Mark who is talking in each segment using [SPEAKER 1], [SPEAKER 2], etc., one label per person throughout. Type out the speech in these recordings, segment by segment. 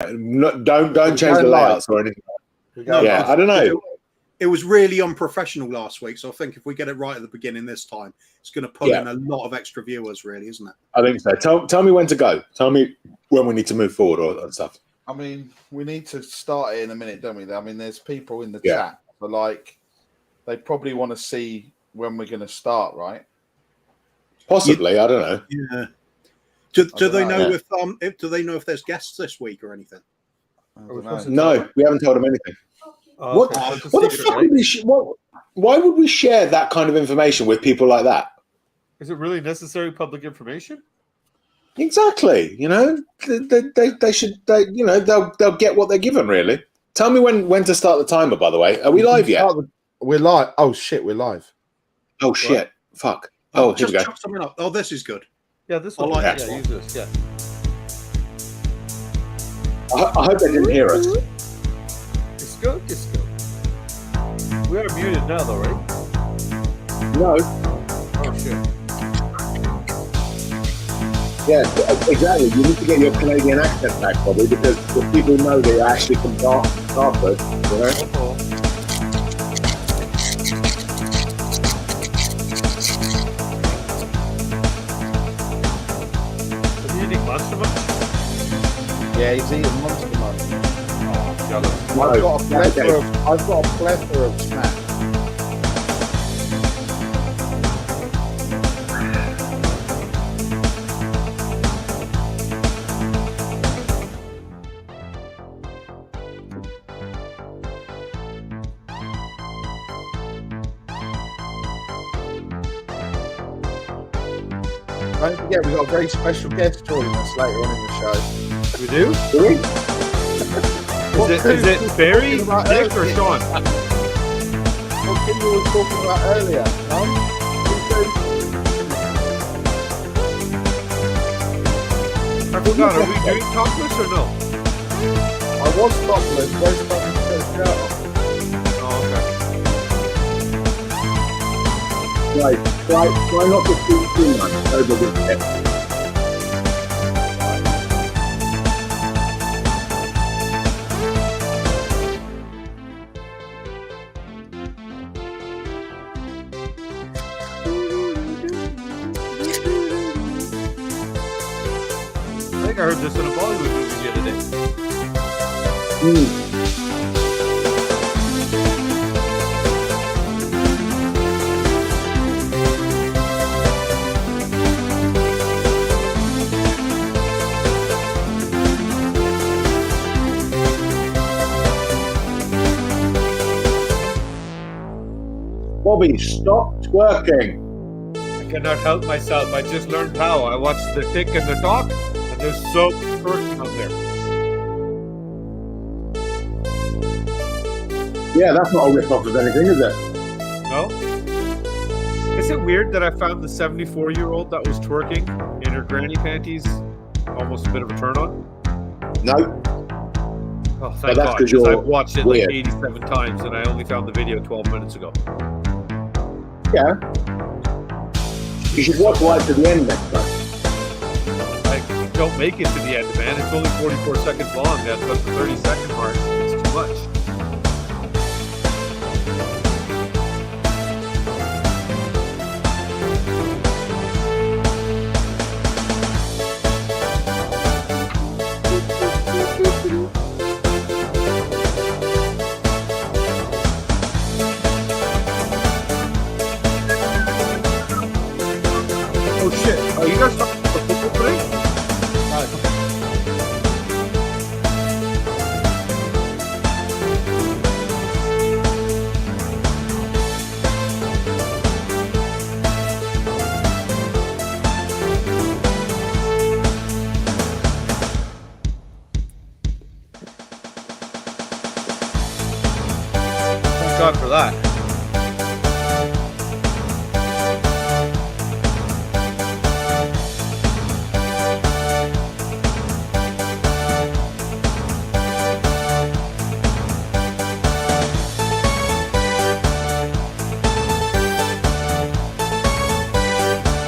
[SPEAKER 1] Don't change the layouts or anything.
[SPEAKER 2] No,
[SPEAKER 1] yeah, I don't know.
[SPEAKER 3] It was really unprofessional last week, so I think if we get it right at the beginning this time, it's going to pull in a lot of extra viewers, really, isn't it?
[SPEAKER 1] I think so. Tell me when to go. Tell me when we need to move forward or stuff.
[SPEAKER 2] I mean, we need to start it in a minute, don't we? I mean, there's people in the chat, but like, they probably want to see when we're going to start, right?
[SPEAKER 1] Possibly, I don't know.
[SPEAKER 3] Yeah. Do they know do they know if there's guests this week or anything?
[SPEAKER 1] No, we haven't told them anything. What the fuck would we why would we share that kind of information with people like that?
[SPEAKER 4] Is it really necessary public information?
[SPEAKER 1] Exactly. You know, they should. You know, they'll get what they're given. Really. Tell me when to start the timer. By the way, are we live yet?
[SPEAKER 2] We're live. Oh shit, we're live.
[SPEAKER 1] Oh shit! Fuck. Oh, here we go.
[SPEAKER 3] Chop something up. Oh, this is good.
[SPEAKER 4] Yeah, this one. Yeah, use this. Yeah.
[SPEAKER 1] I hope they didn't hear us.
[SPEAKER 4] It's good. It's good. We are muted now, though, right?
[SPEAKER 1] No.
[SPEAKER 4] Oh shit.
[SPEAKER 1] Yeah, exactly. You need to get your Canadian accent back, probably, because the people know that you're actually from Dartford. You know.
[SPEAKER 4] Are you eating Monster Munch?
[SPEAKER 2] Yeah, he's eating Monster Munch.
[SPEAKER 4] Oh, jealous.
[SPEAKER 2] I've got a plethora of snacks. Don't forget, we've got a very special guest joining us later on in the show.
[SPEAKER 4] We do?
[SPEAKER 1] Do we?
[SPEAKER 4] Is it Barry, Nick, or Sean?
[SPEAKER 2] What thing you were talking about earlier?
[SPEAKER 4] I forgot, are we doing topless or no?
[SPEAKER 2] I was topless, where's the shirt off?
[SPEAKER 4] Oh, okay.
[SPEAKER 1] Right. Try not to speak too much over this tip.
[SPEAKER 4] I think I heard this in a Bollywood movie the other day.
[SPEAKER 1] Bobby, stop twerking.
[SPEAKER 4] I cannot help myself. I just learned how. I watched The Thick and the Talk, and there's so much twerking out there.
[SPEAKER 1] Yeah, that's not a rip-off of anything, is it?
[SPEAKER 4] No? Is it weird that I found the 74-year-old that was twerking in her granny panties almost a bit of a turn-on?
[SPEAKER 1] No.
[SPEAKER 4] Oh, thank God, because I've watched it like 87 times, and I only found the video 12 minutes ago.
[SPEAKER 1] Yeah. You should watch right to the end next time.
[SPEAKER 4] I don't make it to the end, man. It's only 44 seconds long. That's the 30-second mark. It's too much. Oh shit, are you guys talking about football today? Thank God for that.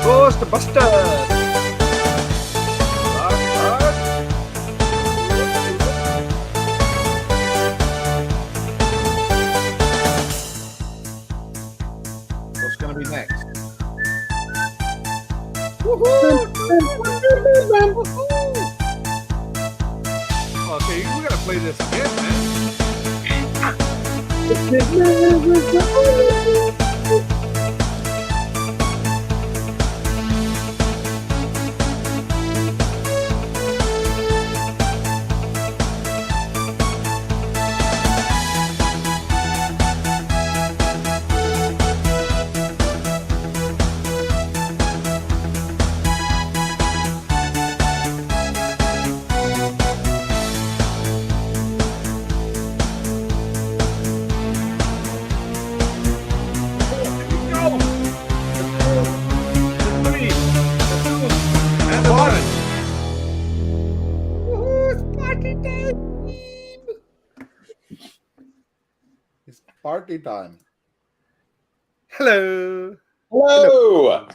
[SPEAKER 4] Ghostbusters! Okay, we gotta play this again, man.
[SPEAKER 2] It's party time.
[SPEAKER 4] Hello.
[SPEAKER 1] Hello.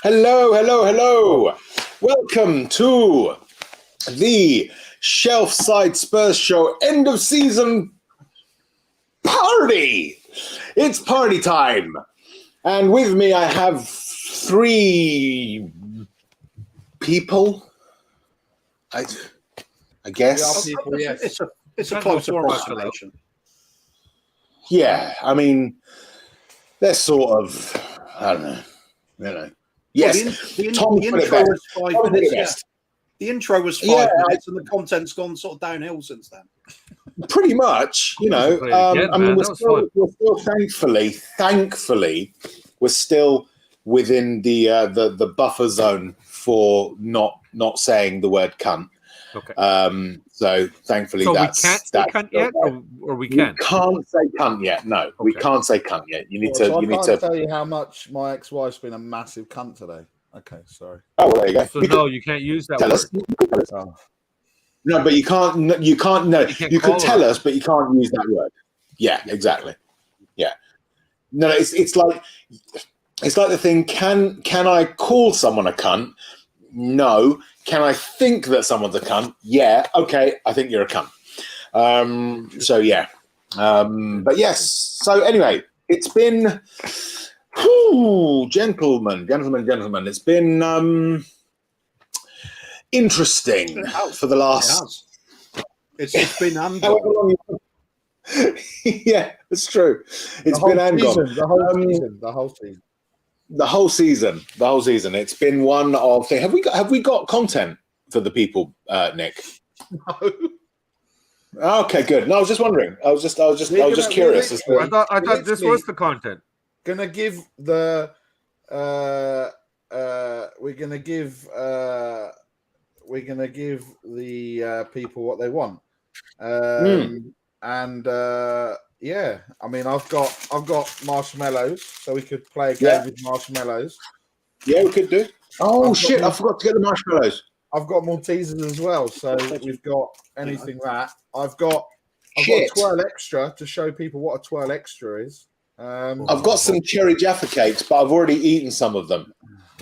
[SPEAKER 1] Hello, hello, hello. Welcome to the Shelfside Spurs Show end of season party. It's party time. And with me, I have 3 people. I guess.
[SPEAKER 2] People, yes.
[SPEAKER 3] It's a
[SPEAKER 4] Depends
[SPEAKER 3] close
[SPEAKER 4] on the format,
[SPEAKER 3] approximation.
[SPEAKER 1] Yeah, I mean, they're sort of, I don't know. Yes,
[SPEAKER 3] Well,
[SPEAKER 1] Tom
[SPEAKER 3] the
[SPEAKER 1] put it
[SPEAKER 3] intro
[SPEAKER 1] best.
[SPEAKER 3] was 5
[SPEAKER 1] Tom put it
[SPEAKER 3] minutes. Yeah.
[SPEAKER 1] best.
[SPEAKER 3] The intro was 5
[SPEAKER 1] Yeah,
[SPEAKER 3] minutes, and the content's gone sort of downhill since then.
[SPEAKER 1] Pretty much, you know.
[SPEAKER 4] Play it again,
[SPEAKER 1] I mean,
[SPEAKER 4] man. That was fun.
[SPEAKER 1] we're still thankfully, we're still within the buffer zone for not saying the word cunt.
[SPEAKER 4] Okay.
[SPEAKER 1] So thankfully,
[SPEAKER 4] So we
[SPEAKER 1] that's
[SPEAKER 4] can't say
[SPEAKER 1] that's
[SPEAKER 4] cunt
[SPEAKER 1] still
[SPEAKER 4] yet,
[SPEAKER 1] there.
[SPEAKER 4] or we can.
[SPEAKER 1] We can't say cunt yet. No, we
[SPEAKER 4] Okay.
[SPEAKER 1] can't say cunt yet. You need
[SPEAKER 2] So I
[SPEAKER 1] to.
[SPEAKER 2] can't tell you how much my ex-wife's been a massive cunt today. Okay, sorry.
[SPEAKER 1] Oh, well, there you go.
[SPEAKER 4] So
[SPEAKER 1] You
[SPEAKER 4] no, you can't use that
[SPEAKER 1] tell
[SPEAKER 4] word.
[SPEAKER 1] us. Oh. No, but you can't. You can't. No,
[SPEAKER 4] can't
[SPEAKER 1] you can
[SPEAKER 4] call
[SPEAKER 1] tell
[SPEAKER 4] her.
[SPEAKER 1] us, but you can't use that word. Yeah, exactly. Yeah. No, it's like the thing. Can I call someone a cunt? No. Can I think that someone's a cunt? Yeah. Okay. I think you're a cunt. So yeah. But yes. So anyway, it's been, gentlemen. It's been interesting for the last.
[SPEAKER 3] It's been
[SPEAKER 1] However long yeah, it's true. It's been and gone.
[SPEAKER 2] The whole season.
[SPEAKER 1] The whole season. It's been one of things. Have we got content for the people, Nick?
[SPEAKER 2] No.
[SPEAKER 1] Okay, good. No, I was just wondering. I was just curious. As to,
[SPEAKER 4] I thought this was the content.
[SPEAKER 2] Gonna give the we're gonna give the people what they want. And yeah, I mean, I've got marshmallows, so we could play a game with marshmallows.
[SPEAKER 1] Yeah, we could do. Oh shit! I forgot to get the marshmallows.
[SPEAKER 2] I've got Maltesers as well, so we've got anything that I've got a twirl extra to show people what a twirl extra is.
[SPEAKER 1] I've got some cherry Jaffa cakes, but I've already eaten some of them.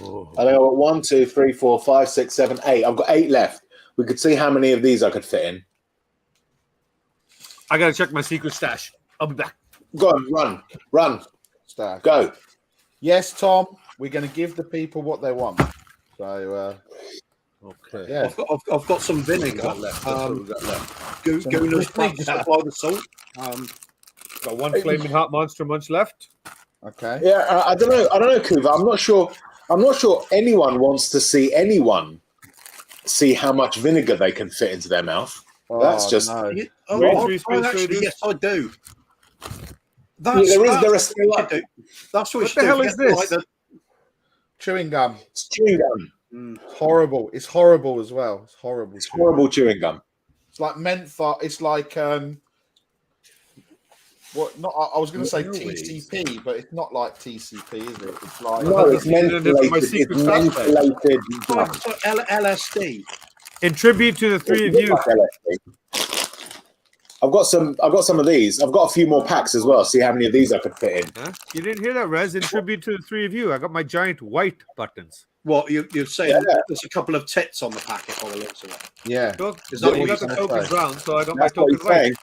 [SPEAKER 4] Oh.
[SPEAKER 1] I know 1, 2, 3, 4, 5, 6, 7, 8. I've got 8 left. We could see how many of these I could fit in.
[SPEAKER 4] I gotta check my secret stash. I'll be back.
[SPEAKER 1] Go on, run,
[SPEAKER 2] Stash.
[SPEAKER 1] go.
[SPEAKER 2] Yes, Tom, we're going to give the people what they want. So,
[SPEAKER 4] Okay.
[SPEAKER 2] yeah.
[SPEAKER 3] I've got some vinegar left. That's what we've got left. Gooners to supply the salt.
[SPEAKER 4] Got one flaming hot monster munch left.
[SPEAKER 2] Okay.
[SPEAKER 1] Yeah, I don't know, Kuva. I'm not sure anyone wants to see anyone see how much vinegar they can fit into their mouth. That's just.
[SPEAKER 2] No.
[SPEAKER 3] Actually, yes, I do.
[SPEAKER 1] That's
[SPEAKER 3] That's what
[SPEAKER 4] What the hell is this?
[SPEAKER 2] Chewing gum.
[SPEAKER 1] It's chewing gum.
[SPEAKER 2] Horrible. It's horrible as well. It's horrible.
[SPEAKER 1] It's horrible chewing gum.
[SPEAKER 2] It's like menthol. It's like what? Not. I was going to say TCP, but it's not like TCP, is it? It's like
[SPEAKER 1] No, it's mentholated.
[SPEAKER 3] LSD.
[SPEAKER 4] In tribute to the three of you.
[SPEAKER 1] I've got some of these. I've got a few more packs as well. See how many of these I could fit in.
[SPEAKER 4] Huh? You didn't hear that, Rez? In tribute to the three of you, I got my giant white buttons.
[SPEAKER 3] What you're saying? There's a couple of tits on the packet by the looks of it.
[SPEAKER 2] yeah.
[SPEAKER 4] Look,
[SPEAKER 3] Is that
[SPEAKER 4] you
[SPEAKER 3] what
[SPEAKER 4] got the
[SPEAKER 2] you're
[SPEAKER 4] token
[SPEAKER 2] saying?
[SPEAKER 4] brown, so I got
[SPEAKER 1] That's
[SPEAKER 4] my
[SPEAKER 1] what
[SPEAKER 4] token
[SPEAKER 1] he's
[SPEAKER 4] white.
[SPEAKER 1] saying.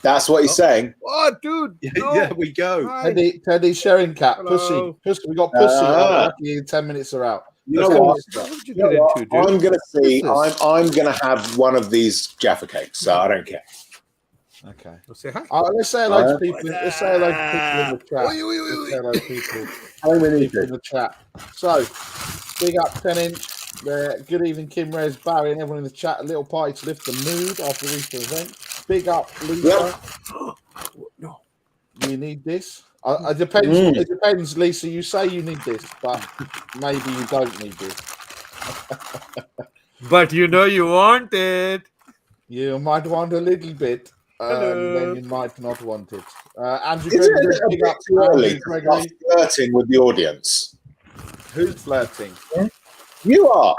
[SPEAKER 1] That's what he's saying.
[SPEAKER 4] Oh, dude! No.
[SPEAKER 3] Yeah, we go.
[SPEAKER 4] Hi.
[SPEAKER 2] Teddy sharing cat.
[SPEAKER 4] Hello.
[SPEAKER 2] Pussy. We got pussy. Lucky 10 minutes are out.
[SPEAKER 1] You know what?
[SPEAKER 4] What would you
[SPEAKER 1] You know
[SPEAKER 4] get
[SPEAKER 1] what?
[SPEAKER 4] into, dude?
[SPEAKER 1] I'm gonna see.
[SPEAKER 4] What is this?
[SPEAKER 1] I'm gonna have one of these Jaffa cakes, so I don't care.
[SPEAKER 2] Okay.
[SPEAKER 4] Well, say hi.
[SPEAKER 2] Let's say hello to people. Let's say hello to people in the chat.
[SPEAKER 4] Oi, oi, oi,
[SPEAKER 2] Let's
[SPEAKER 4] oi.
[SPEAKER 2] say hello to people,
[SPEAKER 1] How many
[SPEAKER 2] people in the chat. So, big up 10-inch. Good evening, Kim, Rez, Barry, and everyone in the chat. A little party to lift the mood after the Easter event. Big up, Lisa.
[SPEAKER 4] No.
[SPEAKER 2] You need this. It depends. It depends, Lisa. You say you need this, but maybe you don't need this.
[SPEAKER 4] But you know you want it.
[SPEAKER 2] You might want a little bit,
[SPEAKER 4] Hello.
[SPEAKER 2] then you might not want it. Andrew
[SPEAKER 1] Isn't
[SPEAKER 2] Gregory,
[SPEAKER 1] it a
[SPEAKER 2] big
[SPEAKER 1] bit
[SPEAKER 2] up,
[SPEAKER 1] too early
[SPEAKER 2] Andrew
[SPEAKER 1] to
[SPEAKER 2] Gregory.
[SPEAKER 1] start flirting with the audience?
[SPEAKER 2] Who's flirting?
[SPEAKER 1] You are.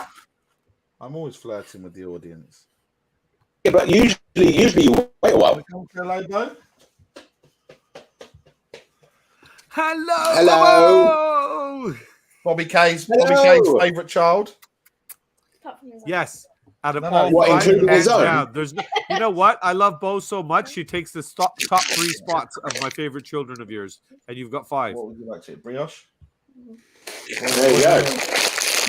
[SPEAKER 2] I'm always flirting with the audience.
[SPEAKER 1] Yeah, but usually you wait a while.
[SPEAKER 2] Hello, Bo.
[SPEAKER 4] Hello.
[SPEAKER 2] Bobby K's
[SPEAKER 1] Hello.
[SPEAKER 2] favourite child.
[SPEAKER 4] Yes. Out of
[SPEAKER 2] No,
[SPEAKER 4] all
[SPEAKER 1] what,
[SPEAKER 4] five,
[SPEAKER 1] including his
[SPEAKER 4] hands
[SPEAKER 1] own?
[SPEAKER 4] down. There's no, you know what? I love Bo so much. She takes the top 3 spots of my favorite children of yours, and you've got 5.
[SPEAKER 2] What would you like to eat? Brioche?
[SPEAKER 1] There you go.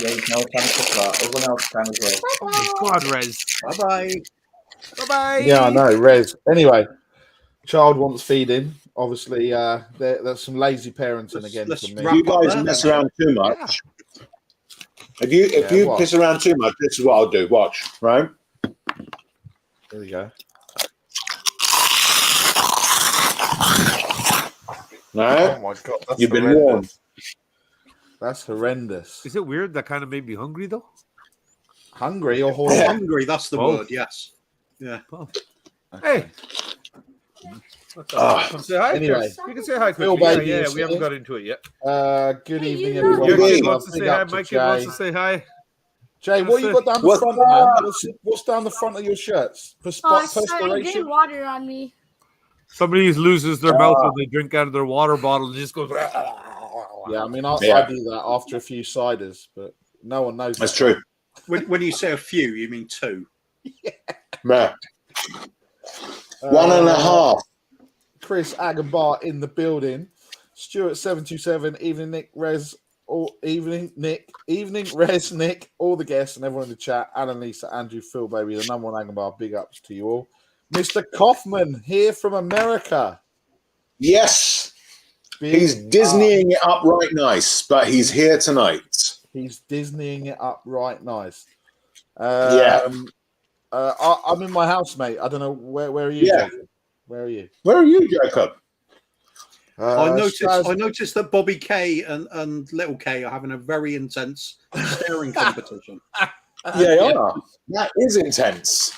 [SPEAKER 2] Yeah, you can have a can of chocolate. Everyone else can as well.
[SPEAKER 4] Oh my God, Rez.
[SPEAKER 3] Bye-bye.
[SPEAKER 4] Bye-bye.
[SPEAKER 2] Yeah, I know, Rez. Anyway, child wants feeding. Obviously, there's some lazy parenting again
[SPEAKER 3] let's
[SPEAKER 2] from me.
[SPEAKER 1] If you guys
[SPEAKER 3] there,
[SPEAKER 1] mess
[SPEAKER 3] then.
[SPEAKER 1] around too much,
[SPEAKER 4] Yeah.
[SPEAKER 1] if you
[SPEAKER 2] what?
[SPEAKER 1] piss around too much, this is what I'll do. Watch, right?
[SPEAKER 2] There you go.
[SPEAKER 1] Right?
[SPEAKER 2] Oh my God, that's
[SPEAKER 1] You've been
[SPEAKER 2] horrendous.
[SPEAKER 1] warned.
[SPEAKER 2] That's horrendous.
[SPEAKER 4] Is it weird? That kind of made me hungry, though.
[SPEAKER 2] Hungry or horny?
[SPEAKER 3] Hungry, that's the
[SPEAKER 4] Both.
[SPEAKER 3] word, yes. Yeah.
[SPEAKER 4] Hey. Come say hi,
[SPEAKER 2] Anyway.
[SPEAKER 4] Chris. You can say hi
[SPEAKER 2] Phil
[SPEAKER 4] quickly.
[SPEAKER 2] Baby
[SPEAKER 4] Yeah,
[SPEAKER 2] is
[SPEAKER 4] we haven't
[SPEAKER 2] here.
[SPEAKER 4] got into it yet.
[SPEAKER 2] Good
[SPEAKER 5] Hey,
[SPEAKER 2] evening,
[SPEAKER 5] you
[SPEAKER 2] everyone.
[SPEAKER 5] know-
[SPEAKER 4] Your
[SPEAKER 1] Good
[SPEAKER 4] kid
[SPEAKER 1] evening.
[SPEAKER 4] wants to
[SPEAKER 2] Big
[SPEAKER 4] say hi.
[SPEAKER 2] up to
[SPEAKER 4] My kid wants
[SPEAKER 2] Jay.
[SPEAKER 4] to say hi.
[SPEAKER 2] Jay, what you got down the
[SPEAKER 1] What's
[SPEAKER 2] front,
[SPEAKER 1] up?
[SPEAKER 2] man? What's down the front of your shirts?
[SPEAKER 5] Oh, sorry, I'm
[SPEAKER 2] Perspiration?
[SPEAKER 5] getting water on me.
[SPEAKER 4] Somebody loses their mouth when they drink out of their water bottle and just goes.
[SPEAKER 2] Yeah, I mean, I
[SPEAKER 1] Yeah.
[SPEAKER 2] do that after a few ciders, but no one knows
[SPEAKER 1] That's
[SPEAKER 2] that.
[SPEAKER 1] true.
[SPEAKER 3] When you say a few, you mean 2.
[SPEAKER 1] Yeah. 1.5.
[SPEAKER 2] Chris Agabar in the building. Stuart 727. Evening, Nick, Rez. Evening, Rez, Nick, all the guests and everyone in the chat. Alan, Lisa, Andrew, Phil, baby, the number one Agabar. Big ups to you all. Mr. Kaufman here from America.
[SPEAKER 1] Yes.
[SPEAKER 2] Big
[SPEAKER 1] He's
[SPEAKER 2] up.
[SPEAKER 1] Disneying it up right nice, but he's here tonight.
[SPEAKER 2] He's Disneying it up right nice.
[SPEAKER 1] Yeah.
[SPEAKER 2] I'm in my house, mate. I don't know where are you,
[SPEAKER 1] Yeah.
[SPEAKER 2] Jacob? Where are you?
[SPEAKER 1] Where are you, Jacob?
[SPEAKER 3] I noticed
[SPEAKER 2] Shaz-
[SPEAKER 3] that Bobby K and Little K are having a very intense staring competition.
[SPEAKER 1] Yeah. That is intense.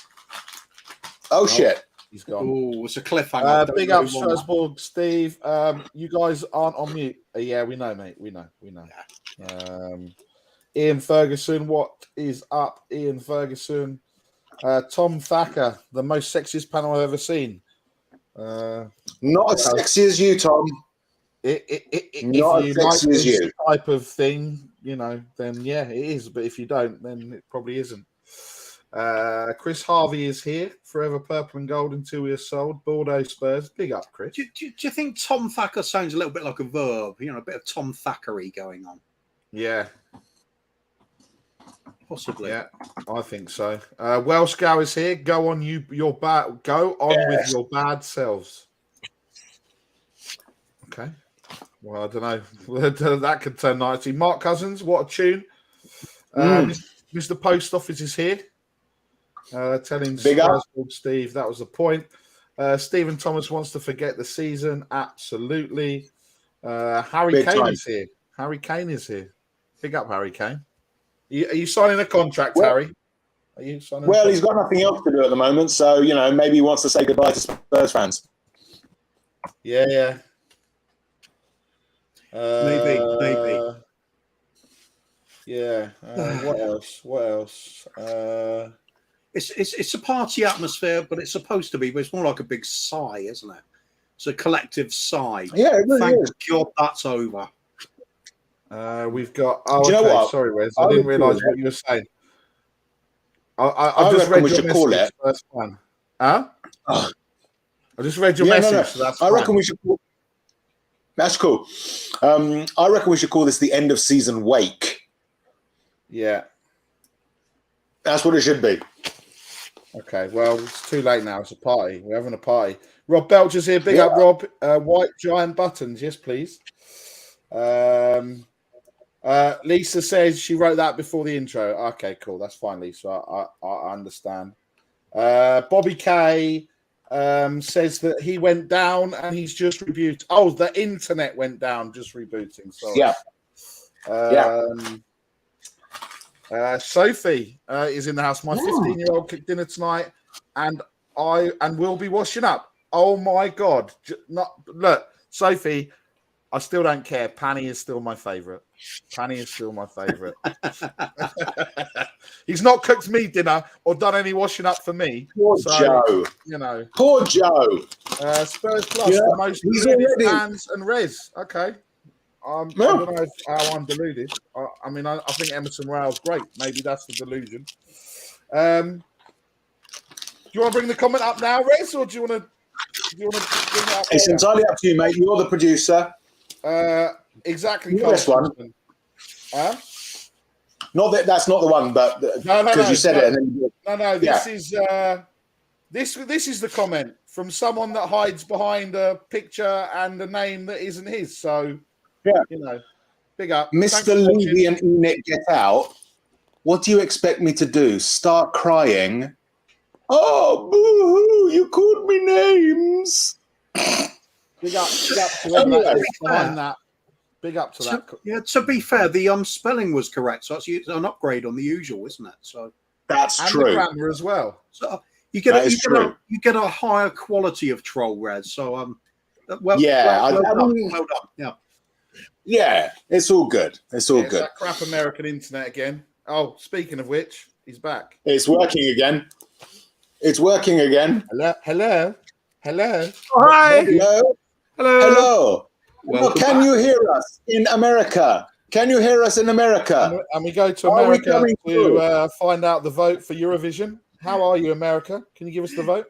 [SPEAKER 1] Oh, shit.
[SPEAKER 2] He's gone.
[SPEAKER 3] Oh, it's a cliffhanger. Don't
[SPEAKER 2] Big
[SPEAKER 3] really
[SPEAKER 2] up
[SPEAKER 3] want that.
[SPEAKER 2] Strasbourg, Steve. You guys aren't on mute. Yeah, we know, mate. We know. Ian Ferguson, what is up, Ian Ferguson? Tom Thacker, the most sexiest panel I've ever seen.
[SPEAKER 1] Not as sexy as you, Tom.
[SPEAKER 2] If
[SPEAKER 1] Not
[SPEAKER 2] you
[SPEAKER 1] as
[SPEAKER 2] like
[SPEAKER 1] sexy as
[SPEAKER 2] this
[SPEAKER 1] you.
[SPEAKER 2] type of thing, then yeah, it is. But if you don't, then it probably isn't. Chris Harvey is here. Forever purple and gold until we are sold. Bordeaux Spurs. Big up, Chris.
[SPEAKER 3] Do you think Tom Thacker sounds a little bit like a verb? A bit of Tom Thackeray going on.
[SPEAKER 2] Yeah,
[SPEAKER 3] Possibly.
[SPEAKER 2] yeah, I think so. Welsh Gow is here. Go on, Go on with your bad selves. Okay. Well, I don't know. That could turn nicely. Mark Cousins, what a tune. Mr. Post Office is here. Telling
[SPEAKER 1] Big up.
[SPEAKER 2] Steve that was the point. Stephen Thomas wants to forget the season. Absolutely. Harry
[SPEAKER 1] Big
[SPEAKER 2] Kane
[SPEAKER 1] time.
[SPEAKER 2] is here. Harry Kane is here. Big up, Harry Kane. Are you signing a contract,
[SPEAKER 1] Well-
[SPEAKER 2] Harry? Are you signing?
[SPEAKER 1] Well, he's got nothing else to do at the moment, so, maybe he wants to say goodbye to Spurs fans.
[SPEAKER 2] Yeah.
[SPEAKER 3] Maybe.
[SPEAKER 2] Yeah. What else?
[SPEAKER 3] It's a party atmosphere, but it's supposed to be. But it's more like a big sigh, isn't it? It's a collective sigh.
[SPEAKER 1] Yeah, it really
[SPEAKER 3] Thank
[SPEAKER 1] is.
[SPEAKER 3] God that's over.
[SPEAKER 2] We've got.
[SPEAKER 1] Do you know
[SPEAKER 2] okay.
[SPEAKER 1] what?
[SPEAKER 2] Sorry, Wes.
[SPEAKER 1] I
[SPEAKER 2] I didn't
[SPEAKER 1] would
[SPEAKER 2] realise
[SPEAKER 1] call
[SPEAKER 2] what you were saying. I
[SPEAKER 1] I
[SPEAKER 2] just
[SPEAKER 1] reckon
[SPEAKER 2] read
[SPEAKER 1] we
[SPEAKER 2] your
[SPEAKER 1] should call
[SPEAKER 2] message.
[SPEAKER 1] it.
[SPEAKER 2] So that's fine. Huh?
[SPEAKER 1] Oh.
[SPEAKER 2] I just read your
[SPEAKER 1] Yeah,
[SPEAKER 2] message.
[SPEAKER 1] no.
[SPEAKER 2] So that's
[SPEAKER 1] I
[SPEAKER 2] fine.
[SPEAKER 1] reckon we should call. That's cool. I reckon we should call this the end of season wake.
[SPEAKER 2] Yeah.
[SPEAKER 1] That's what it should be.
[SPEAKER 2] Okay, well, it's too late now. It's a party. We're having a party. Rob Belcher's here. Big up, Rob. White giant buttons. Yes, please. Lisa says she wrote that before the intro. Okay, cool. That's fine, Lisa. I understand. Bobby K says that he went down and he's just rebooted. Oh, the internet went down, just rebooting. Sorry. Sophie is in the house. My 15-year-old cooked dinner tonight, and will be washing up. Oh my god! Look, Sophie. I still don't care. Panny is still my favourite. He's not cooked me dinner or done any washing up for me.
[SPEAKER 1] Poor Joe.
[SPEAKER 2] You know.
[SPEAKER 1] Poor Joe.
[SPEAKER 2] Spurs Plus, the most deluded fans and Res. Okay. I don't know how I'm deluded. I mean, I think Emerson Royale's great. Maybe that's the delusion. Do you want to bring the comment up now, Res, or do you want to bring it up?
[SPEAKER 1] It's entirely up to you, mate. You're the producer.
[SPEAKER 2] Exactly.
[SPEAKER 1] This one. Not that that's not the one, but because you said it. And then
[SPEAKER 2] This is the comment from someone that hides behind a picture and a name that isn't his. So you know, big up,
[SPEAKER 1] Mr. Levy and Enid, get out. What do you expect me to do? Start crying? Oh, boo-hoo, you called me names.
[SPEAKER 2] Big up to everyone behind that. Big up to that.
[SPEAKER 3] Yeah, to be fair, the spelling was correct, so it's an upgrade on the usual, isn't it? So
[SPEAKER 1] that's
[SPEAKER 2] and
[SPEAKER 1] true.
[SPEAKER 2] The grammar as well.
[SPEAKER 3] So you get a higher quality of troll, Res. So well done.
[SPEAKER 1] Yeah, it's all good. It's all good.
[SPEAKER 2] That crap American internet again. Oh, speaking of which, he's back.
[SPEAKER 1] It's working again.
[SPEAKER 2] Hello.
[SPEAKER 4] Oh, hi.
[SPEAKER 1] Hello. Well, can you hear us in America? And
[SPEAKER 2] we go to America to find out the vote for Eurovision. How are you, America? Can you give us the vote?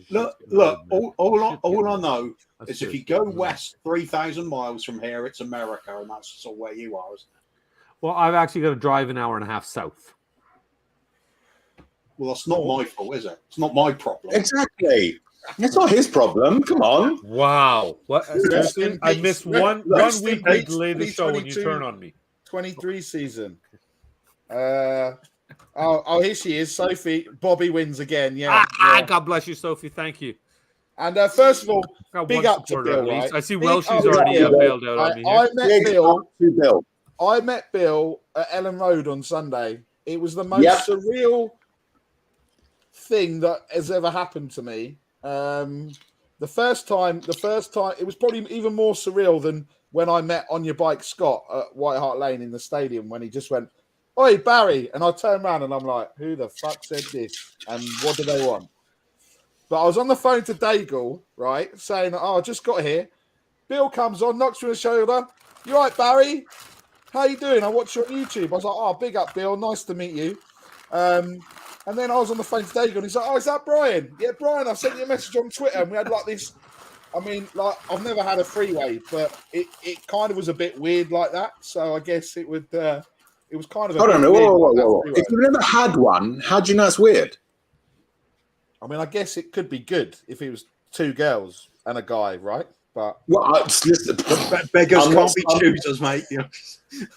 [SPEAKER 3] Look. All I know is if you go west 3,000 miles from here, it's America, and that's sort of where you are, isn't it?
[SPEAKER 5] Well, I've actually got to drive an hour and a half south.
[SPEAKER 3] Well, that's not my fault, is it? It's not my problem.
[SPEAKER 1] Exactly. It's not his problem. Come on.
[SPEAKER 5] Wow. What? Seriously? I missed one week we delayed the show when you
[SPEAKER 2] 2022,
[SPEAKER 5] turn on me.
[SPEAKER 2] 23 season. Oh, here she is, Sophie. Bobby wins again. Yeah.
[SPEAKER 5] God bless you, Sophie. Thank you.
[SPEAKER 2] And first of all, big up to Bill. Right?
[SPEAKER 5] I see Welshie's already bailed out on me.
[SPEAKER 2] I met Bill at Ellen Road on Sunday. It was the most surreal thing that has ever happened to me. The first time, it was probably even more surreal than when I met On Your Bike Scott at White Hart Lane in the stadium when he just went, "Oi, Barry," and I turned around and I'm like, "Who the fuck said this? And what do they want?" But I was on the phone to Daigle, right, saying, "Oh, I just got here." Bill comes on, knocks me on the shoulder. "You right, Barry? How you doing? I watch you on YouTube." I was like, "Oh, big up, Bill. Nice to meet you." And then I was on the phone to Daigle, and he's like, "Oh, is that Brian?" "Yeah, Brian, I sent you a message on Twitter." And we had like this, I mean, like, I've never had a freeway, but it kind of was a bit weird like that. So I guess it was kind of a
[SPEAKER 1] I don't know. Whoa. If you've never had one, how do you know it's weird?
[SPEAKER 2] I mean, I guess it could be good if it was two girls and a guy, right? But
[SPEAKER 1] listen,
[SPEAKER 3] beggars can't be choosers, mate.
[SPEAKER 2] Yeah.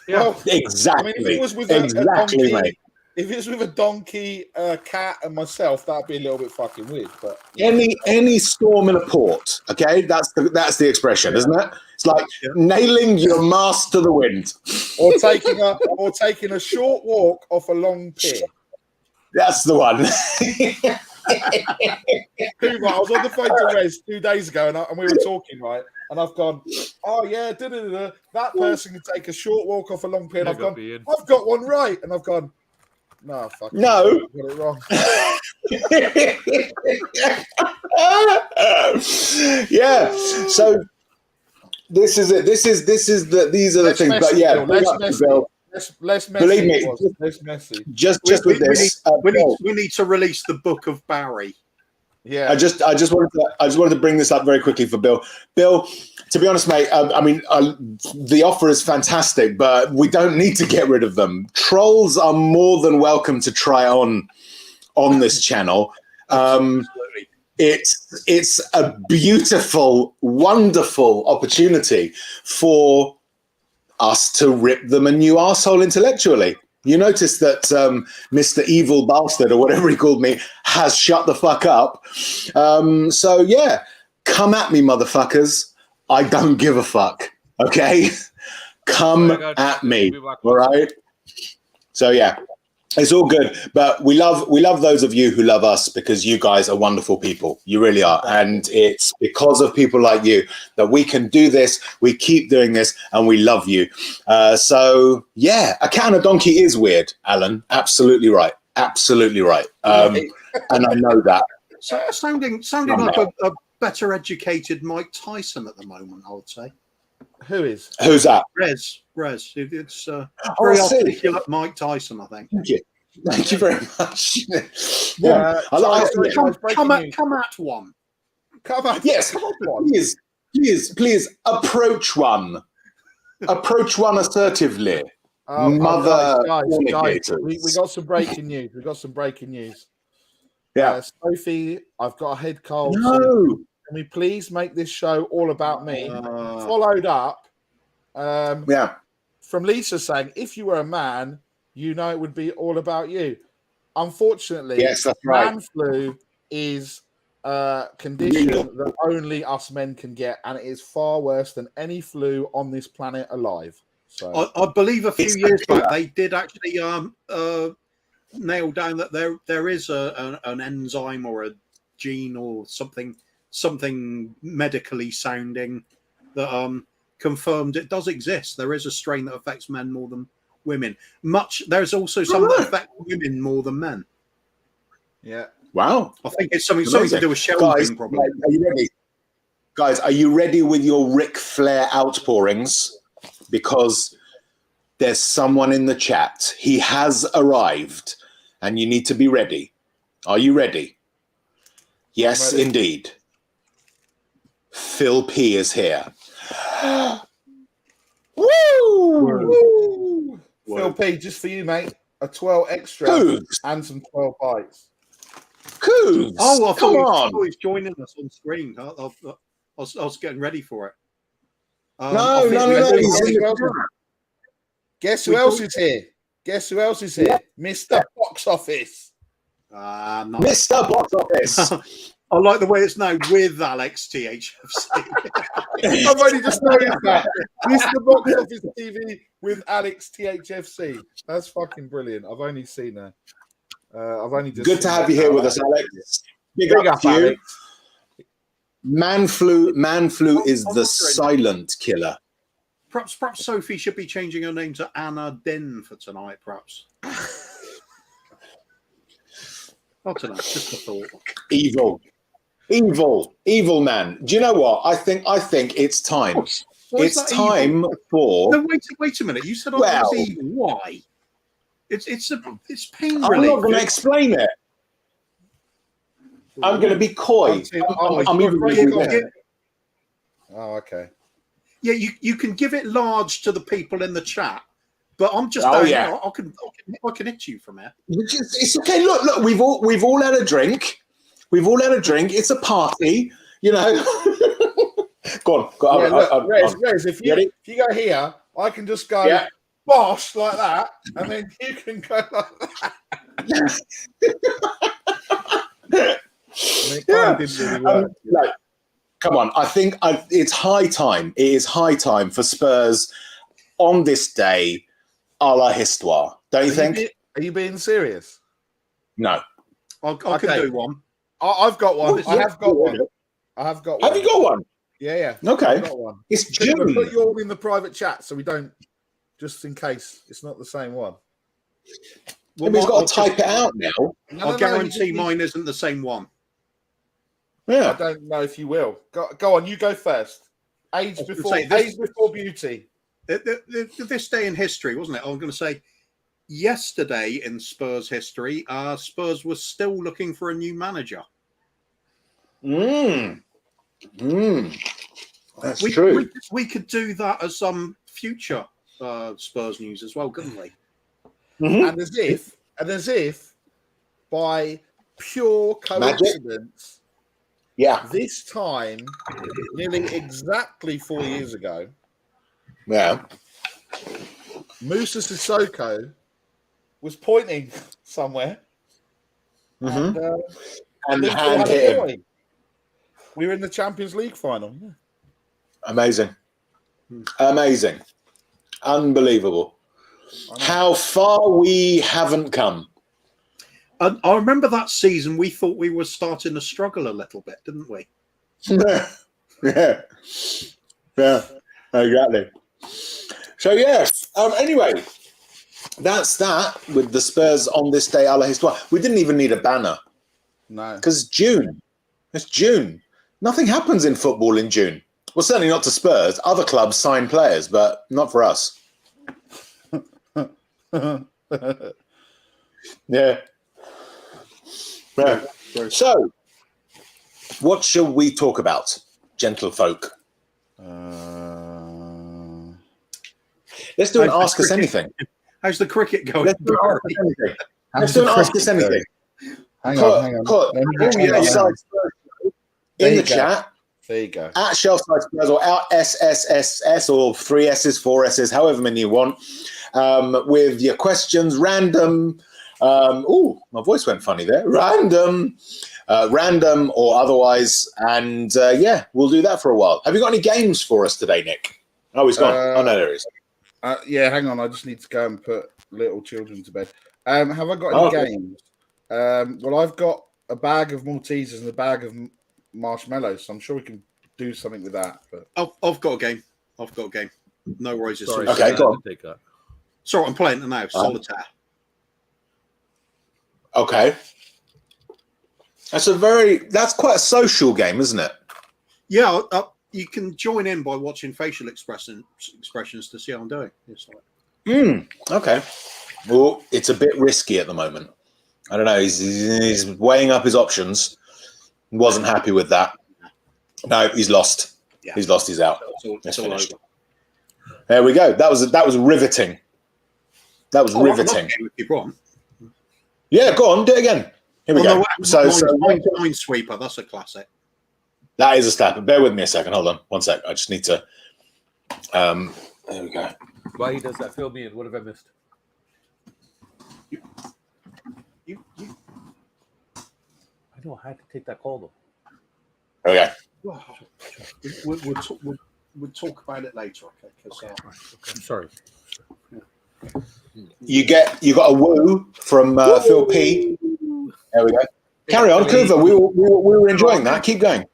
[SPEAKER 1] Well, exactly.
[SPEAKER 2] I mean, if it was with
[SPEAKER 1] mate.
[SPEAKER 2] If it was with a donkey, a cat, and myself, that'd be a little bit fucking weird. But
[SPEAKER 1] any storm in a port, okay, that's the expression, isn't it? It's like nailing your mast to the wind,
[SPEAKER 2] or taking a short walk off a long pier.
[SPEAKER 1] That's the one.
[SPEAKER 2] I was on the phone to Rez 2 days ago, and we were talking, right? And I've gone, "Oh yeah, that person can take a short walk off a long pier." And I've got one right, and I've gone, "No, fuck
[SPEAKER 1] no,
[SPEAKER 2] I got it wrong."
[SPEAKER 1] Yeah. So this is it. These are the things. But yeah,
[SPEAKER 2] less messy.
[SPEAKER 1] Believe me,
[SPEAKER 2] less messy.
[SPEAKER 1] Just with this,
[SPEAKER 3] we need to release the book of Barry.
[SPEAKER 2] Yeah.
[SPEAKER 1] I just wanted to bring this up very quickly for Bill. Bill, to be honest, mate, the offer is fantastic, but we don't need to get rid of them. Trolls are more than welcome to try on this channel.
[SPEAKER 3] Absolutely.
[SPEAKER 1] It's a beautiful, wonderful opportunity for us to rip them a new arsehole intellectually. You notice that Mr. Evil Bastard, or whatever he called me, has shut the fuck up. So, yeah, come at me, motherfuckers. I don't give a fuck, okay? Come at me, all right? So, yeah. It's all good, but we love those of you who love us because you guys are wonderful people. You really are, and it's because of people like you that we can do this. We keep doing this, and we love you. So yeah, a cat and a donkey is weird, Alan. Absolutely right. Absolutely right. And I know that.
[SPEAKER 3] So sounding like a better educated Mike Tyson at the moment, I would say.
[SPEAKER 2] Who's
[SPEAKER 1] that?
[SPEAKER 3] Rez. It's very articulate Mike Tyson, I think.
[SPEAKER 1] Thank you. Thank you very much.
[SPEAKER 2] Yeah,
[SPEAKER 3] come at one.
[SPEAKER 1] Yes, please approach one. Approach one assertively.
[SPEAKER 2] Guys, we got some breaking news.
[SPEAKER 1] Yeah,
[SPEAKER 2] Sophie, I've got a head cold.
[SPEAKER 1] No.
[SPEAKER 2] So can we please make this show all about me? Followed up, from Lisa saying, if you were a man, you know it would be all about you. Unfortunately,
[SPEAKER 1] yes, that's right.
[SPEAKER 2] Man flu is a condition that only us men can get, and it is far worse than any flu on this planet alive. So
[SPEAKER 3] I believe a few years back they did actually nail down that there is an enzyme or a gene or something medically sounding that confirmed it does exist. There is a strain that affects men more than women. There's also some that affect women more than men.
[SPEAKER 2] Yeah.
[SPEAKER 1] Wow.
[SPEAKER 3] I think it's something to do with shelving, probably.
[SPEAKER 1] Are you ready? Guys, are you ready with your Ric Flair outpourings? Because there's someone in the chat. He has arrived, and you need to be ready. Are you ready? Yes, indeed. Phil P is here. Woo!
[SPEAKER 2] Woo! Phil P, just for you, mate. A 12 extra and some 12 bites.
[SPEAKER 1] Coos!
[SPEAKER 3] Oh, I
[SPEAKER 1] Come on!
[SPEAKER 3] thought he was joining us on screen. I was getting ready for it.
[SPEAKER 1] No.
[SPEAKER 2] Guess who else is here? Mr. Box Office.
[SPEAKER 1] Mr. Box Office.
[SPEAKER 3] I like the way it's now with Alex THFC.
[SPEAKER 2] I've only just noticed that. Mr. Box Office TV with Alex THFC. That's fucking brilliant. I've only seen that. I've only just.
[SPEAKER 1] Good to have you here with us, Alex. Big up to you. Alex. Man flu is the silent killer.
[SPEAKER 3] Perhaps Sophie should be changing her name to Anna Den for tonight. Perhaps. I don't know. Just a thought. Evil man. Do you know what? I think it's time. It's time for. No, wait a minute. You said I was evil. Why? It's pain relief.
[SPEAKER 1] I'm not going to explain it. I'm going to be coy. I'm even.
[SPEAKER 2] Oh, okay.
[SPEAKER 3] Yeah, you can give it large to the people in the chat, but I'm just. I can hit you from here.
[SPEAKER 1] It's okay. Look. We've all had a drink. It's a party. You know. Go on.
[SPEAKER 2] Rez, if you go here, I can just go bosh like that, and then you can go like that.
[SPEAKER 1] Come on, I think it's high time. It is high time for Spurs on this day, a la histoire. Don't you think?
[SPEAKER 2] Are you being serious?
[SPEAKER 1] No.
[SPEAKER 3] I can do one.
[SPEAKER 2] I've got one. I have got one.
[SPEAKER 1] Have you got one?
[SPEAKER 2] Yeah.
[SPEAKER 1] Okay.
[SPEAKER 2] I've got one.
[SPEAKER 1] It's June.
[SPEAKER 2] Put you all in the private chat so we don't, just in case it's not the same one.
[SPEAKER 1] Well, we've got to type it out now.
[SPEAKER 3] I guarantee mine isn't the same one.
[SPEAKER 1] Yeah.
[SPEAKER 2] I don't know if you will. Go on, you go first. Age before beauty.
[SPEAKER 3] This day in history, wasn't it? I'm going to say yesterday in Spurs history, Spurs was still looking for a new manager.
[SPEAKER 1] That's
[SPEAKER 3] We,
[SPEAKER 1] true.
[SPEAKER 3] we could do that as some future Spurs news as well, couldn't we?
[SPEAKER 1] Mhm.
[SPEAKER 2] And as if by pure
[SPEAKER 1] Magic?
[SPEAKER 2] coincidence,
[SPEAKER 1] Yeah.
[SPEAKER 2] this time, nearly exactly 4 years ago,
[SPEAKER 1] Yeah.
[SPEAKER 2] Musa Sissoko was pointing somewhere,
[SPEAKER 1] Mhm. And the
[SPEAKER 2] Liverpool
[SPEAKER 1] hand
[SPEAKER 2] had a
[SPEAKER 1] hit him.
[SPEAKER 2] boy. We were in the Champions League final. Yeah.
[SPEAKER 1] Amazing. Amazing. Unbelievable. How far we haven't come.
[SPEAKER 3] And I remember that season. We thought we were starting to struggle a little bit, didn't we?
[SPEAKER 1] Yeah. Yeah. Exactly. So, yes. Anyway, that's that with the Spurs on this day a la histoire. We didn't even need a banner
[SPEAKER 2] No.
[SPEAKER 1] because June. It's June. Nothing happens in football in June. Well, certainly not to Spurs. Other clubs sign players, but not for us. Yeah. Yeah. So, what shall we talk about, gentlefolk? Let's do an Ask Us Anything.
[SPEAKER 3] How's the cricket going?
[SPEAKER 1] Let's do an Ask Us Anything. Let's do an Ask Us Anything.
[SPEAKER 2] Hang on.
[SPEAKER 1] Put Shelfside Spurs in the chat.
[SPEAKER 2] There you go.
[SPEAKER 1] At Shelfside Spurs or at SSSS or 3 S's, 4 S's, however many you want, with your questions, random. My voice went funny there. Random or otherwise. And yeah, we'll do that for a while. Have you got any games for us today, Nick? Oh, he's gone. Oh, no, there he is.
[SPEAKER 2] Yeah, hang on. I just need to go and put little children to bed. Have I got any games? Well, I've got a bag of Maltesers and a bag of marshmallows, so I'm sure we can do something with that. But
[SPEAKER 3] I've got a game. No worries.
[SPEAKER 4] Sorry,
[SPEAKER 1] okay, go on.
[SPEAKER 4] Take that.
[SPEAKER 3] Sorry, I'm playing it now. Solitaire.
[SPEAKER 1] Okay. That's quite a social game, isn't it?
[SPEAKER 3] Yeah, you can join in by watching facial expressions to see how I'm doing. It's like,
[SPEAKER 1] Okay. Well, it's a bit risky at the moment. I don't know. He's weighing up his options. Wasn't happy with that. No, he's lost.
[SPEAKER 3] Yeah.
[SPEAKER 1] He's lost. He's out.
[SPEAKER 3] it's all over.
[SPEAKER 1] There we go. That was riveting. That was riveting.
[SPEAKER 3] If you want.
[SPEAKER 1] Yeah, go on. Do it again. Here we go. So
[SPEAKER 3] Minesweeper. That's a classic.
[SPEAKER 1] that is a stab. Bear with me a second. Hold on. 1 sec. I just need to. There we go.
[SPEAKER 4] Why he does that? Fill me in. What have I missed?
[SPEAKER 3] You
[SPEAKER 4] I know I had to take that call though.
[SPEAKER 1] Okay.
[SPEAKER 3] We'll talk about it later, okay? Because
[SPEAKER 4] I'm sorry.
[SPEAKER 1] You got a woo from Phil P. There we go. Carry on, Cooper. We were enjoying that. Keep going.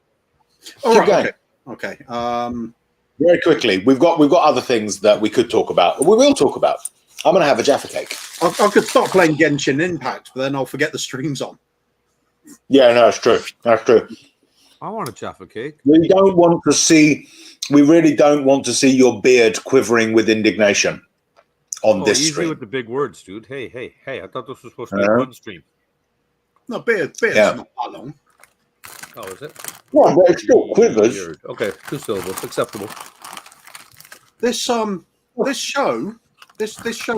[SPEAKER 1] Keep going.
[SPEAKER 3] Okay.
[SPEAKER 1] Very quickly. We've got other things that we could talk about. We will talk about. I'm going to have a Jaffa cake.
[SPEAKER 3] I could start playing Genshin Impact, but then I'll forget the stream's on.
[SPEAKER 1] Yeah, no, that's true. That's true.
[SPEAKER 4] I want a Jaffa cake.
[SPEAKER 1] We really don't want to see your beard quivering with indignation on this
[SPEAKER 4] easy
[SPEAKER 1] stream.
[SPEAKER 4] with the big words, dude. Hey. I thought this was supposed to be a fun stream.
[SPEAKER 3] No, beard's not that long.
[SPEAKER 4] Oh, is it?
[SPEAKER 1] Well, but it still quivers.
[SPEAKER 4] Weird. Okay, 2 syllables. Acceptable.
[SPEAKER 3] This show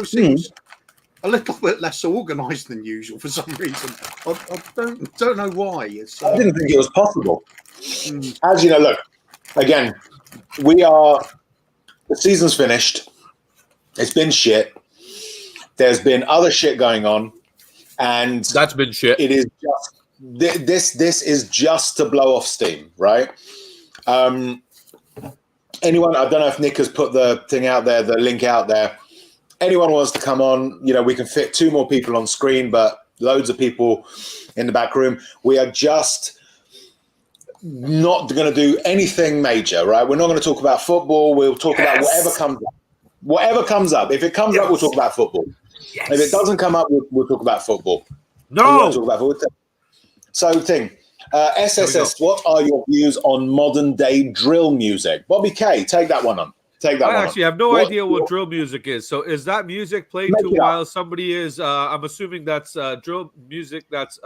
[SPEAKER 3] seems a little bit less organised than usual for some reason. I don't know why. It's
[SPEAKER 1] I didn't think it was possible. As you know, look, again, the season's finished. It's been shit. There's been other shit going on. And
[SPEAKER 4] That's been shit.
[SPEAKER 1] it is just, this is just to blow off steam, right? Anyone, I don't know if Nick has put the thing out there, the link out there. Anyone wants to come on, we can fit 2 more people on screen, but loads of people in the back room. We are just not going to do anything major, right? We're not going to talk about football. We'll talk about whatever comes up. Whatever comes up. If it comes up, we'll talk about football. If it doesn't come up, we'll talk about football.
[SPEAKER 4] No.
[SPEAKER 1] Talk about football. So, SSS, what are your views on modern day drill music? Bobby K, take that one on. I
[SPEAKER 4] actually have no idea what drill music is. So is that music played to while somebody is? I'm assuming that's drill music that's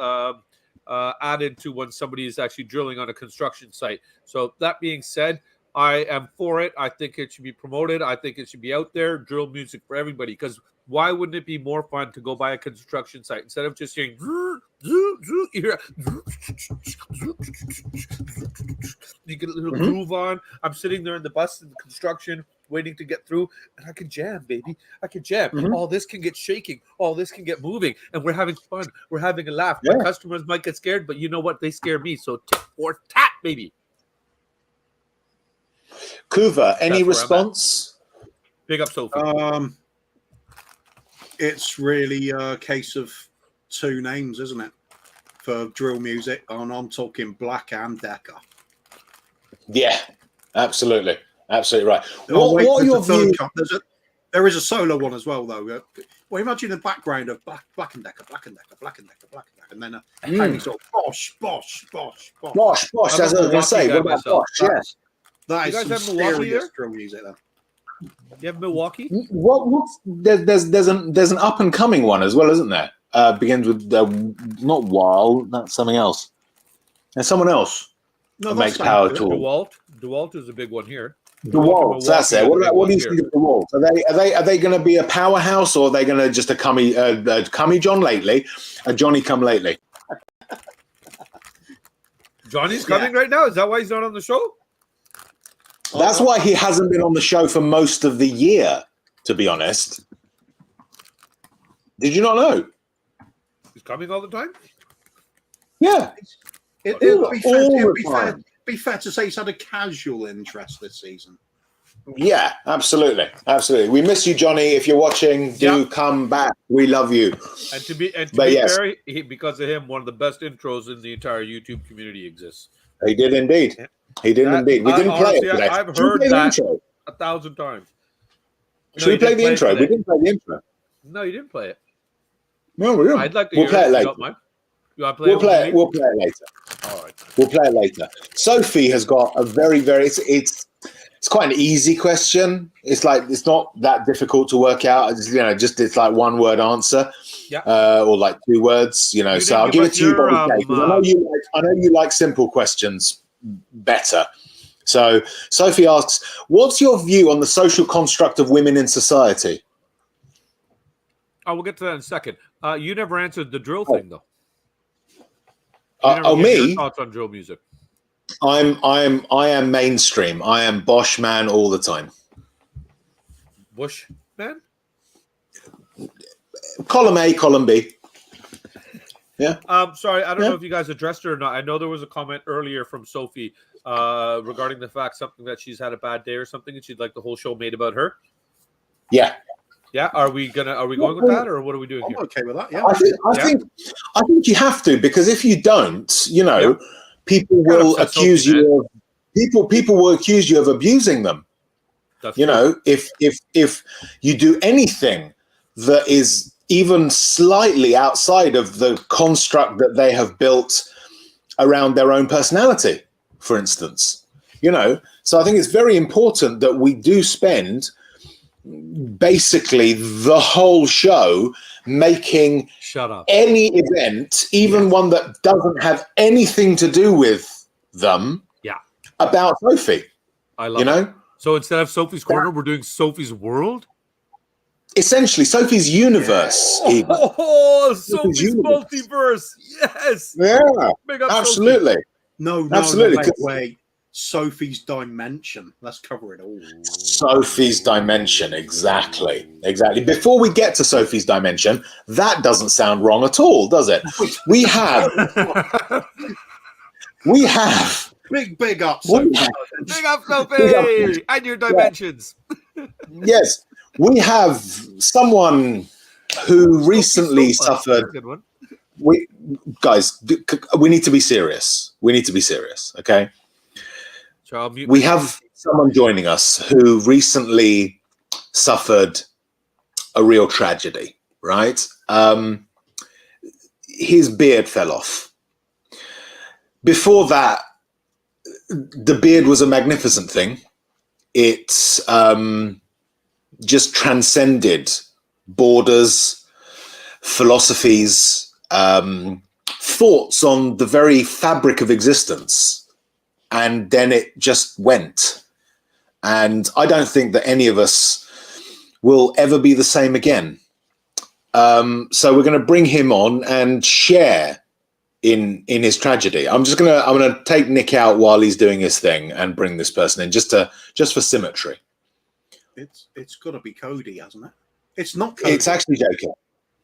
[SPEAKER 4] added to when somebody is actually drilling on a construction site. So that being said, I am for it. I think it should be promoted. I think it should be out there. Drill music for everybody. Because why wouldn't it be more fun to go by a construction site instead of just hearing you hear you get a little groove on. I'm sitting there in the bus in the construction waiting to get through, and I can jam, baby. I can jam. All this can get shaking. All this can get moving, and we're having fun. We're having a laugh. My customers might get scared, but you know what? They scare me. So tit for tat, baby.
[SPEAKER 1] Kuva, any response?
[SPEAKER 4] Big up, Sophie.
[SPEAKER 3] It's really a case of two names, isn't it? For drill music, and I'm talking Black and Decker.
[SPEAKER 1] Yeah, absolutely. Absolutely right.
[SPEAKER 3] What are your views? There is a solo one as well, though. Well, imagine the background of Black and Decker, Black and Decker, Black and Decker, Black and Decker, and then a tiny sort of bosh, bosh, bosh, bosh.
[SPEAKER 1] Bosh, bosh, that's what I was going to say. What about bosh? Yes.
[SPEAKER 3] That is
[SPEAKER 4] you guys
[SPEAKER 3] some
[SPEAKER 4] have Milwaukee
[SPEAKER 3] serious drill music, though.
[SPEAKER 4] You have Milwaukee?
[SPEAKER 1] There's an up and coming one as well, isn't there? Begins with not Wild, that's something else. There's someone else that makes power tools.
[SPEAKER 4] DeWalt is a big one here.
[SPEAKER 1] DeWalt, that's it. What do you think of DeWalt? Are they going to be a powerhouse, or are they going to just a cummy John lately, a Johnny come lately?
[SPEAKER 4] Johnny's coming right now. Is that why he's not on the show?
[SPEAKER 1] That's why he hasn't been on the show for most of the year, to be honest. Did you not know?
[SPEAKER 4] He's coming all the time?
[SPEAKER 1] Yeah.
[SPEAKER 3] It would be fair to say he's had a casual interest this season.
[SPEAKER 1] Yeah, absolutely. Absolutely. We miss you, Johnny. If you're watching, do come back. We love you.
[SPEAKER 4] And to be fair, because of him, one of the best intros in the entire YouTube community exists.
[SPEAKER 1] He did indeed.
[SPEAKER 4] Yeah.
[SPEAKER 1] He did indeed. We didn't play it today.
[SPEAKER 4] I've heard that 1,000 times.
[SPEAKER 1] Should we play the intro? We didn't play the intro.
[SPEAKER 4] No, you didn't play it.
[SPEAKER 1] No, we didn't.
[SPEAKER 4] I'd like to
[SPEAKER 1] We'll play it later.
[SPEAKER 4] You want to play
[SPEAKER 1] We'll play it later.
[SPEAKER 4] All right.
[SPEAKER 1] We'll play it later. Sophie has got a very, very. It's quite an easy question. It's not that difficult to work out. It's like one word answer, or like 2 words. So I'll give it to you. I know you like simple questions better. So Sophie asks, "What's your view on the social construct of women in society?"
[SPEAKER 4] We'll get to that in a second. You never answered the drill thing though.
[SPEAKER 1] Me?
[SPEAKER 4] Your thoughts on drill music?
[SPEAKER 1] I am mainstream. I am Bosch man all the time.
[SPEAKER 4] Bush man?
[SPEAKER 1] Column A, column B. Yeah.
[SPEAKER 4] Sorry, I don't know if you guys addressed her or not. I know there was a comment earlier from Sophie regarding the fact something that she's had a bad day or something, and she'd like the whole show made about her.
[SPEAKER 1] Yeah.
[SPEAKER 4] Yeah. Are we going with that, or what are we doing here?
[SPEAKER 3] I'm okay with that. Yeah.
[SPEAKER 1] I think you have to, because if you don't, people will accuse you of people will accuse you of abusing them.
[SPEAKER 4] That's
[SPEAKER 1] if you do anything that is even slightly outside of the construct that they have built around their own personality, for instance. So I think it's very important that we do spend basically the whole show making any event, even one that doesn't have anything to do with them, about Sophie.
[SPEAKER 4] I love it. So instead of Sophie's Corner, we're doing Sophie's World?
[SPEAKER 1] Essentially, Sophie's universe.
[SPEAKER 4] Sophie's multiverse. Yes.
[SPEAKER 1] Yeah.
[SPEAKER 4] Big up
[SPEAKER 1] absolutely.
[SPEAKER 4] Sophie.
[SPEAKER 3] No,
[SPEAKER 1] absolutely.
[SPEAKER 3] Wait. Sophie's dimension. Let's cover it all.
[SPEAKER 1] Sophie's dimension. Exactly. Before we get to Sophie's dimension, that doesn't sound wrong at all, does it? We have.
[SPEAKER 3] Big up, Sophie.
[SPEAKER 4] Big up, Sophie. And your dimensions.
[SPEAKER 1] Yes. We have someone who recently suffered.
[SPEAKER 4] Good one.
[SPEAKER 1] We need to be serious. Okay.
[SPEAKER 4] So
[SPEAKER 1] we have someone joining us who recently suffered a real tragedy, right? His beard fell off. Before that, the beard was a magnificent thing. It just transcended borders, philosophies, thoughts on the very fabric of existence, and then it just went. And I don't think that any of us will ever be the same again. So we're going to bring him on and share in his tragedy. I'm gonna take Nick out while he's doing his thing and bring this person in just for symmetry.
[SPEAKER 3] It's got to be Cody, hasn't it? It's not Cody.
[SPEAKER 1] It's actually Jacob.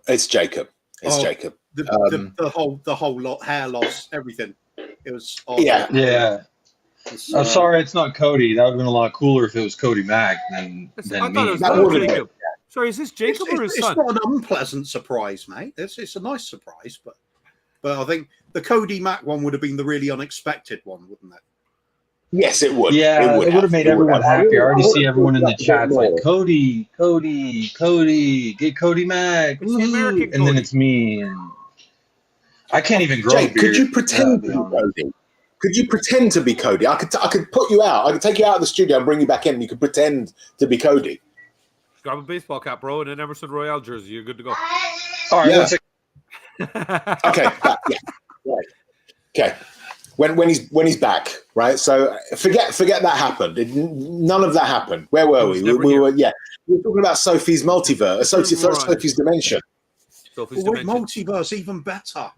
[SPEAKER 1] It's Jacob. Jacob.
[SPEAKER 3] The whole lot, hair loss, everything. It was awful.
[SPEAKER 6] Yeah. I'm sorry, it's not Cody. That would have been a lot cooler if it was Cody Mack than
[SPEAKER 4] I thought
[SPEAKER 6] me.
[SPEAKER 4] it was
[SPEAKER 1] That would've
[SPEAKER 4] Jacob. Sorry, is this Jacob or his son?
[SPEAKER 3] It's not an unpleasant surprise, mate. It's a nice surprise, but I think the Cody Mack one would have been the really unexpected one, wouldn't it?
[SPEAKER 1] Yes, it would.
[SPEAKER 6] Yeah, it would have made everyone happy. I already see everyone in the chat like, Cody, get Cody Mack.
[SPEAKER 4] It's the American
[SPEAKER 6] and then
[SPEAKER 4] Cody.
[SPEAKER 6] it's me. And I can't even grow
[SPEAKER 1] Jake,
[SPEAKER 6] a beard.
[SPEAKER 1] could you pretend to be Cody? Could you pretend to be Cody? I could put you out. I could take you out of the studio and bring you back in, and you could pretend to be Cody.
[SPEAKER 4] Grab a baseball cap, bro, and an Emerson Royale jersey. You're good to go.
[SPEAKER 6] All right,
[SPEAKER 1] Yeah.
[SPEAKER 6] let's
[SPEAKER 1] Okay. Yeah. Right. Okay. When he's back, right? So forget that happened. None of that happened. Where were we? We were talking about Sophie's multiverse, Sophie's dimension.
[SPEAKER 4] Sophie's
[SPEAKER 3] Wait,
[SPEAKER 4] dimension.
[SPEAKER 3] multiverse, even better.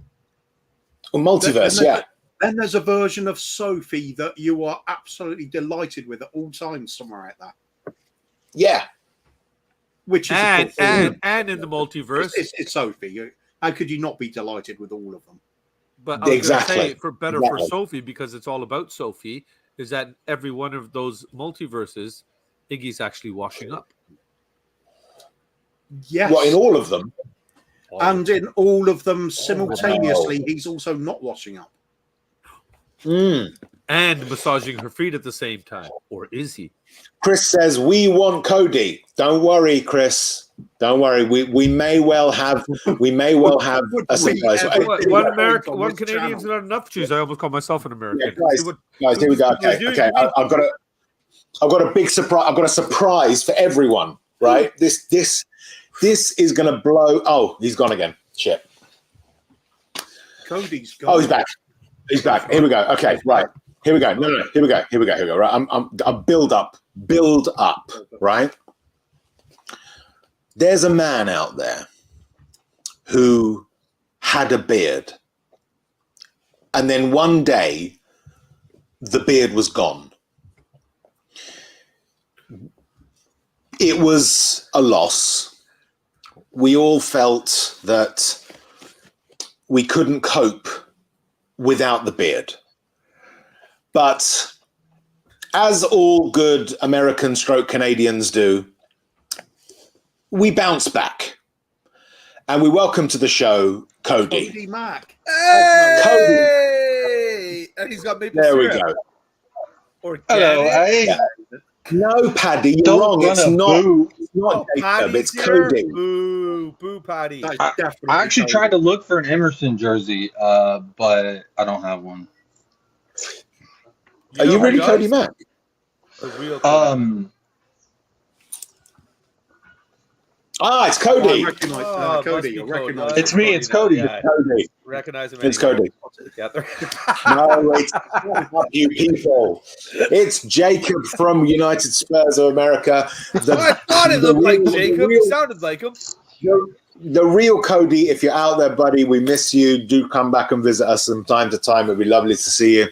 [SPEAKER 1] Well, multiverse, yeah.
[SPEAKER 3] Then there's a version of Sophie that you are absolutely delighted with at all times, somewhere like that.
[SPEAKER 1] Yeah.
[SPEAKER 3] Which is
[SPEAKER 4] And in the multiverse,
[SPEAKER 3] it's Sophie. How could you not be delighted with all of them?
[SPEAKER 4] but I was
[SPEAKER 1] Exactly.
[SPEAKER 4] gonna say for
[SPEAKER 1] Exactly.
[SPEAKER 4] Sophie, because it's all about Sophie, is that every one of those multiverses, Iggy's actually washing up.
[SPEAKER 3] Yes.
[SPEAKER 1] What, in all of them?
[SPEAKER 3] And in all of them simultaneously, he's also not washing up.
[SPEAKER 4] And massaging her feet at the same time. Or is he?
[SPEAKER 1] Chris says, we want Cody. Don't worry, Chris. Don't worry. We may well have a surprise.
[SPEAKER 4] One Canadian's not enough. Jeez, I almost call myself an American.
[SPEAKER 1] Guys, here we go. Okay. I've got a big surprise. I've got a surprise for everyone. Right? This is going to blow. Oh, he's gone again. Shit.
[SPEAKER 3] Cody's gone.
[SPEAKER 1] Oh, he's back. He's back. Here we go. Okay, right. Here we go. No. Here we go. Right. I'm build up. Right. There's a man out there who had a beard, and then one day the beard was gone. It was a loss. We all felt that we couldn't cope without the beard. But as all good American / Canadians do, we bounce back. And we welcome to the show Cody.
[SPEAKER 3] Cody Mack.
[SPEAKER 4] Hey! And he's got maple
[SPEAKER 1] There we
[SPEAKER 4] syrup.
[SPEAKER 1] go.
[SPEAKER 4] Organic.
[SPEAKER 6] Hello, hey.
[SPEAKER 1] No, Paddy, you're
[SPEAKER 6] Don't
[SPEAKER 1] wrong.
[SPEAKER 6] run
[SPEAKER 1] It's
[SPEAKER 6] a
[SPEAKER 1] not.
[SPEAKER 6] boo.
[SPEAKER 1] It's not
[SPEAKER 4] Oh,
[SPEAKER 1] Jacob.
[SPEAKER 4] Paddy's
[SPEAKER 1] It's
[SPEAKER 4] here?
[SPEAKER 1] Cody.
[SPEAKER 4] Boo, Paddy.
[SPEAKER 3] That's
[SPEAKER 6] I
[SPEAKER 3] definitely
[SPEAKER 6] actually
[SPEAKER 3] Cody.
[SPEAKER 6] tried to look for an Emerson jersey, but I don't have one.
[SPEAKER 1] Are you
[SPEAKER 4] know
[SPEAKER 1] really
[SPEAKER 4] who
[SPEAKER 1] Cody
[SPEAKER 4] does?
[SPEAKER 1] Mack?
[SPEAKER 4] The real Cody.
[SPEAKER 1] It's Cody.
[SPEAKER 3] I recognise
[SPEAKER 4] Oh,
[SPEAKER 3] Cody.
[SPEAKER 4] must
[SPEAKER 3] I
[SPEAKER 4] be
[SPEAKER 3] recognise
[SPEAKER 4] Cody.
[SPEAKER 6] It's me, it's Cody.
[SPEAKER 4] Yeah,
[SPEAKER 1] Cody.
[SPEAKER 4] recognize him.
[SPEAKER 1] It's
[SPEAKER 4] anyway.
[SPEAKER 1] Cody.
[SPEAKER 4] Together.
[SPEAKER 1] No, it's not you people. It's Jacob from United Spurs of America.
[SPEAKER 4] I thought it looked like Jacob.
[SPEAKER 1] The
[SPEAKER 4] He sounded like him.
[SPEAKER 1] real Cody. If you're out there, buddy, we miss you. Do come back and visit us from time to time. It'd be lovely to see you.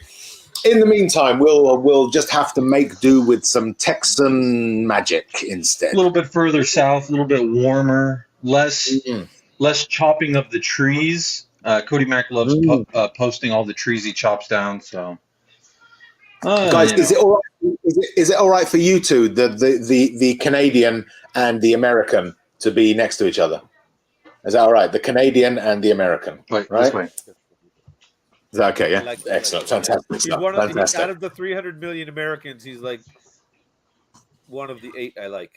[SPEAKER 1] In the meantime, we'll just have to make do with some Texan magic instead.
[SPEAKER 6] A little bit further south, a little bit warmer, less chopping of the trees. Cody Mack loves posting all the trees he chops down. So,
[SPEAKER 1] Guys, is it all right? Is it all right for you two, the Canadian and the American, to be next to each other? Is that all right? The Canadian and the American,
[SPEAKER 6] Wait,
[SPEAKER 1] right?
[SPEAKER 6] this way.
[SPEAKER 1] Is that okay? Yeah,
[SPEAKER 4] Like-
[SPEAKER 1] excellent, fantastic
[SPEAKER 4] He's
[SPEAKER 1] stuff.
[SPEAKER 4] one of the,
[SPEAKER 1] Fantastic.
[SPEAKER 4] out of the 300 million Americans, he's like one of the 8 I like.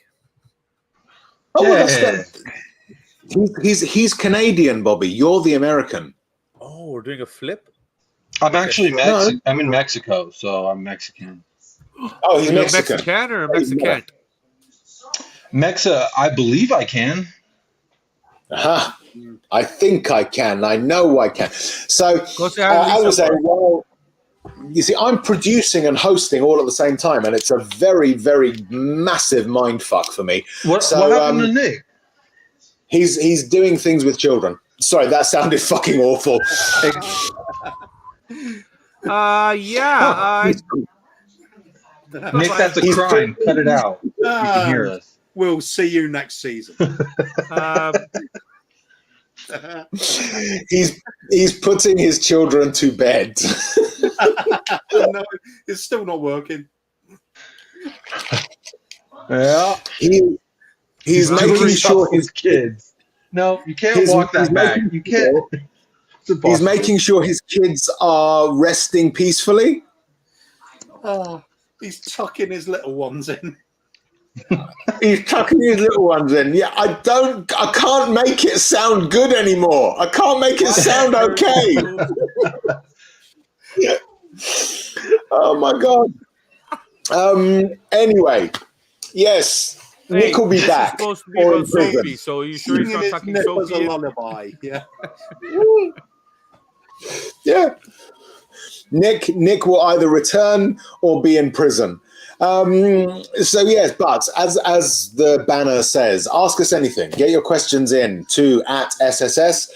[SPEAKER 1] Oh, well,
[SPEAKER 6] Yeah.
[SPEAKER 1] he's Canadian, Bobby. You're the American.
[SPEAKER 4] Oh, we're doing a flip.
[SPEAKER 6] I'm actually
[SPEAKER 1] No.
[SPEAKER 6] I'm in Mexico, so I'm Mexican.
[SPEAKER 1] Oh, he's
[SPEAKER 4] Are you a
[SPEAKER 1] Mexican.
[SPEAKER 4] Mexican or a Mexican?
[SPEAKER 6] I believe I can.
[SPEAKER 1] Aha. I think I can. I know I can. So,
[SPEAKER 4] Go say hi to
[SPEAKER 1] as I was
[SPEAKER 4] Lisa.
[SPEAKER 1] saying, well, you see, I'm producing and hosting all at the same time, and it's a very, very massive mind fuck for me.
[SPEAKER 6] What
[SPEAKER 1] So,
[SPEAKER 6] happened to Nick?
[SPEAKER 1] he's doing things with children. Sorry, that sounded fucking awful.
[SPEAKER 4] Yeah.
[SPEAKER 6] Nick, that's a
[SPEAKER 1] He's
[SPEAKER 6] crime. Cut it out. You can hear us.
[SPEAKER 3] We'll see you next season.
[SPEAKER 1] he's putting his children to bed.
[SPEAKER 3] No, it's still not working.
[SPEAKER 6] Yeah.
[SPEAKER 1] He's making sure his
[SPEAKER 6] kids. No, you can't walk that back. You can't.
[SPEAKER 1] He's making sure his kids are resting peacefully.
[SPEAKER 3] He's tucking his little ones in.
[SPEAKER 1] He's tucking his little ones in. Yeah, I can't make it sound good anymore. I can't make it sound okay. Oh my God. Anyway, yes. Nick will be
[SPEAKER 4] this
[SPEAKER 1] back.
[SPEAKER 4] Is supposed to be about Sophie, so are you sure he's not tucking
[SPEAKER 3] As
[SPEAKER 4] Sophie
[SPEAKER 3] a
[SPEAKER 4] in?
[SPEAKER 3] lullaby. Yeah.
[SPEAKER 1] Yeah. Nick will either return or be in prison. So yes, but as the banner says, ask us anything. Get your questions in to @SSS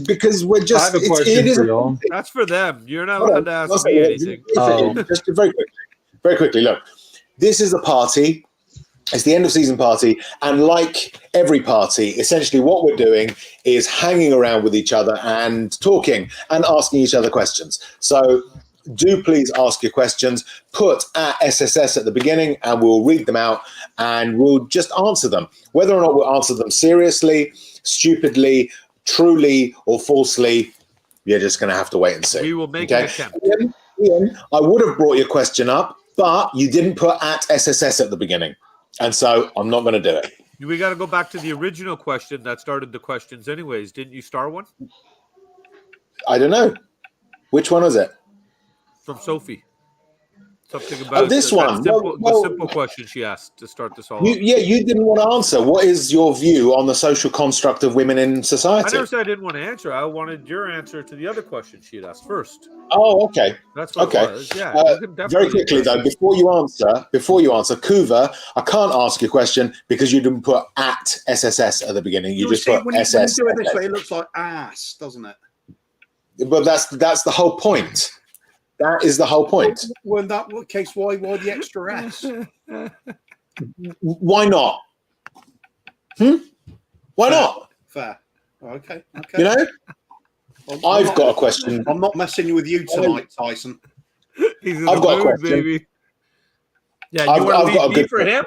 [SPEAKER 1] because we're just.
[SPEAKER 6] I have a question for y'all.
[SPEAKER 4] That's for them. You're not allowed to ask me anything.
[SPEAKER 1] Just very quickly. Look, this is a party. It's the end of season party, and like every party, essentially what we're doing is hanging around with each other and talking and asking each other questions. So do please ask your questions. Put @SSS at the beginning, and we'll read them out, and we'll just answer them. Whether or not we'll answer them seriously, stupidly, truly, or falsely, you're just going to have to wait and see.
[SPEAKER 4] We will make an attempt.
[SPEAKER 1] Ian, I would have brought your question up, but you didn't put @SSS at the beginning. And so I'm not going to do it.
[SPEAKER 4] We got to go back to the original question that started the questions anyways. Didn't you start one?
[SPEAKER 1] I don't know. Which one was it?
[SPEAKER 4] From Sophie. Something about
[SPEAKER 1] this one.
[SPEAKER 4] The simple question she asked to start this all off.
[SPEAKER 1] You didn't want to answer. What is your view on the social construct of women in society?
[SPEAKER 4] I never said I didn't want to answer. I wanted your answer to the other question she had asked first.
[SPEAKER 1] Oh, okay.
[SPEAKER 4] That's what it was. Yeah.
[SPEAKER 1] Very quickly though, before you answer, Kuva, I can't ask your question because you didn't put @SSS at the beginning. You just put
[SPEAKER 3] when you
[SPEAKER 1] SS.
[SPEAKER 3] do it this way, it looks like ass, doesn't it?
[SPEAKER 1] But that's the whole point. That is the whole point.
[SPEAKER 3] Well, in that case, why the extra S?
[SPEAKER 1] Why not? Why not?
[SPEAKER 3] Fair. Okay.
[SPEAKER 1] You know, I've got a question.
[SPEAKER 3] I'm not messing with you tonight, Tyson.
[SPEAKER 4] He's in
[SPEAKER 1] I've
[SPEAKER 4] the
[SPEAKER 1] got a
[SPEAKER 4] mood,
[SPEAKER 1] question.
[SPEAKER 4] baby. Yeah,
[SPEAKER 1] I've
[SPEAKER 4] you want to
[SPEAKER 1] got a
[SPEAKER 4] leave me
[SPEAKER 1] good
[SPEAKER 4] for him?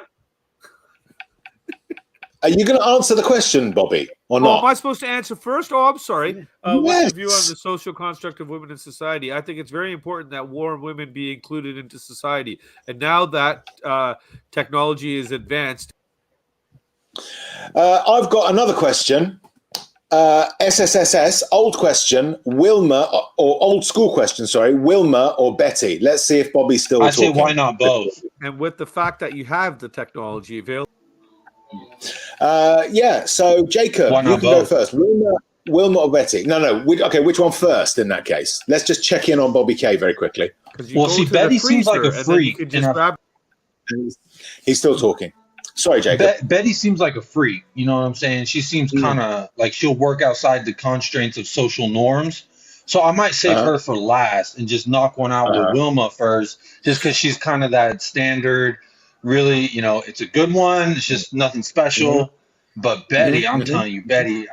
[SPEAKER 1] Are you going to answer the question, Bobby, or
[SPEAKER 4] Oh,
[SPEAKER 1] not?
[SPEAKER 4] am I supposed to answer first? Oh, I'm sorry. What's
[SPEAKER 1] Yes.
[SPEAKER 4] your view on the social construct of women in society? I think it's very important that warm women be included into society. And now that technology is advanced.
[SPEAKER 1] I've got another question. SSSS, old question, Wilma, or old school question, sorry, Wilma or Betty? Let's see if Bobby's still
[SPEAKER 6] I
[SPEAKER 1] talking.
[SPEAKER 6] say why not both?
[SPEAKER 4] And with the fact that you have the technology available.
[SPEAKER 1] Yeah, so Jacob,
[SPEAKER 6] Why
[SPEAKER 1] you
[SPEAKER 6] not
[SPEAKER 1] can go
[SPEAKER 6] both?
[SPEAKER 1] first. Wilma or Betty? No. Okay, which one first in that case? Let's just check in on Bobby K very quickly.
[SPEAKER 6] Well, see, Betty seems like a freak.
[SPEAKER 1] He's still talking. Sorry, Jacob.
[SPEAKER 6] Betty seems like a freak. You know what I'm saying? She seems kind of like she'll work outside the constraints of social norms. So I might save her for last and just knock one out with Wilma first, just because she's kind of that standard. Really, it's a good one. It's just nothing special. But Betty, I'm telling you, Betty,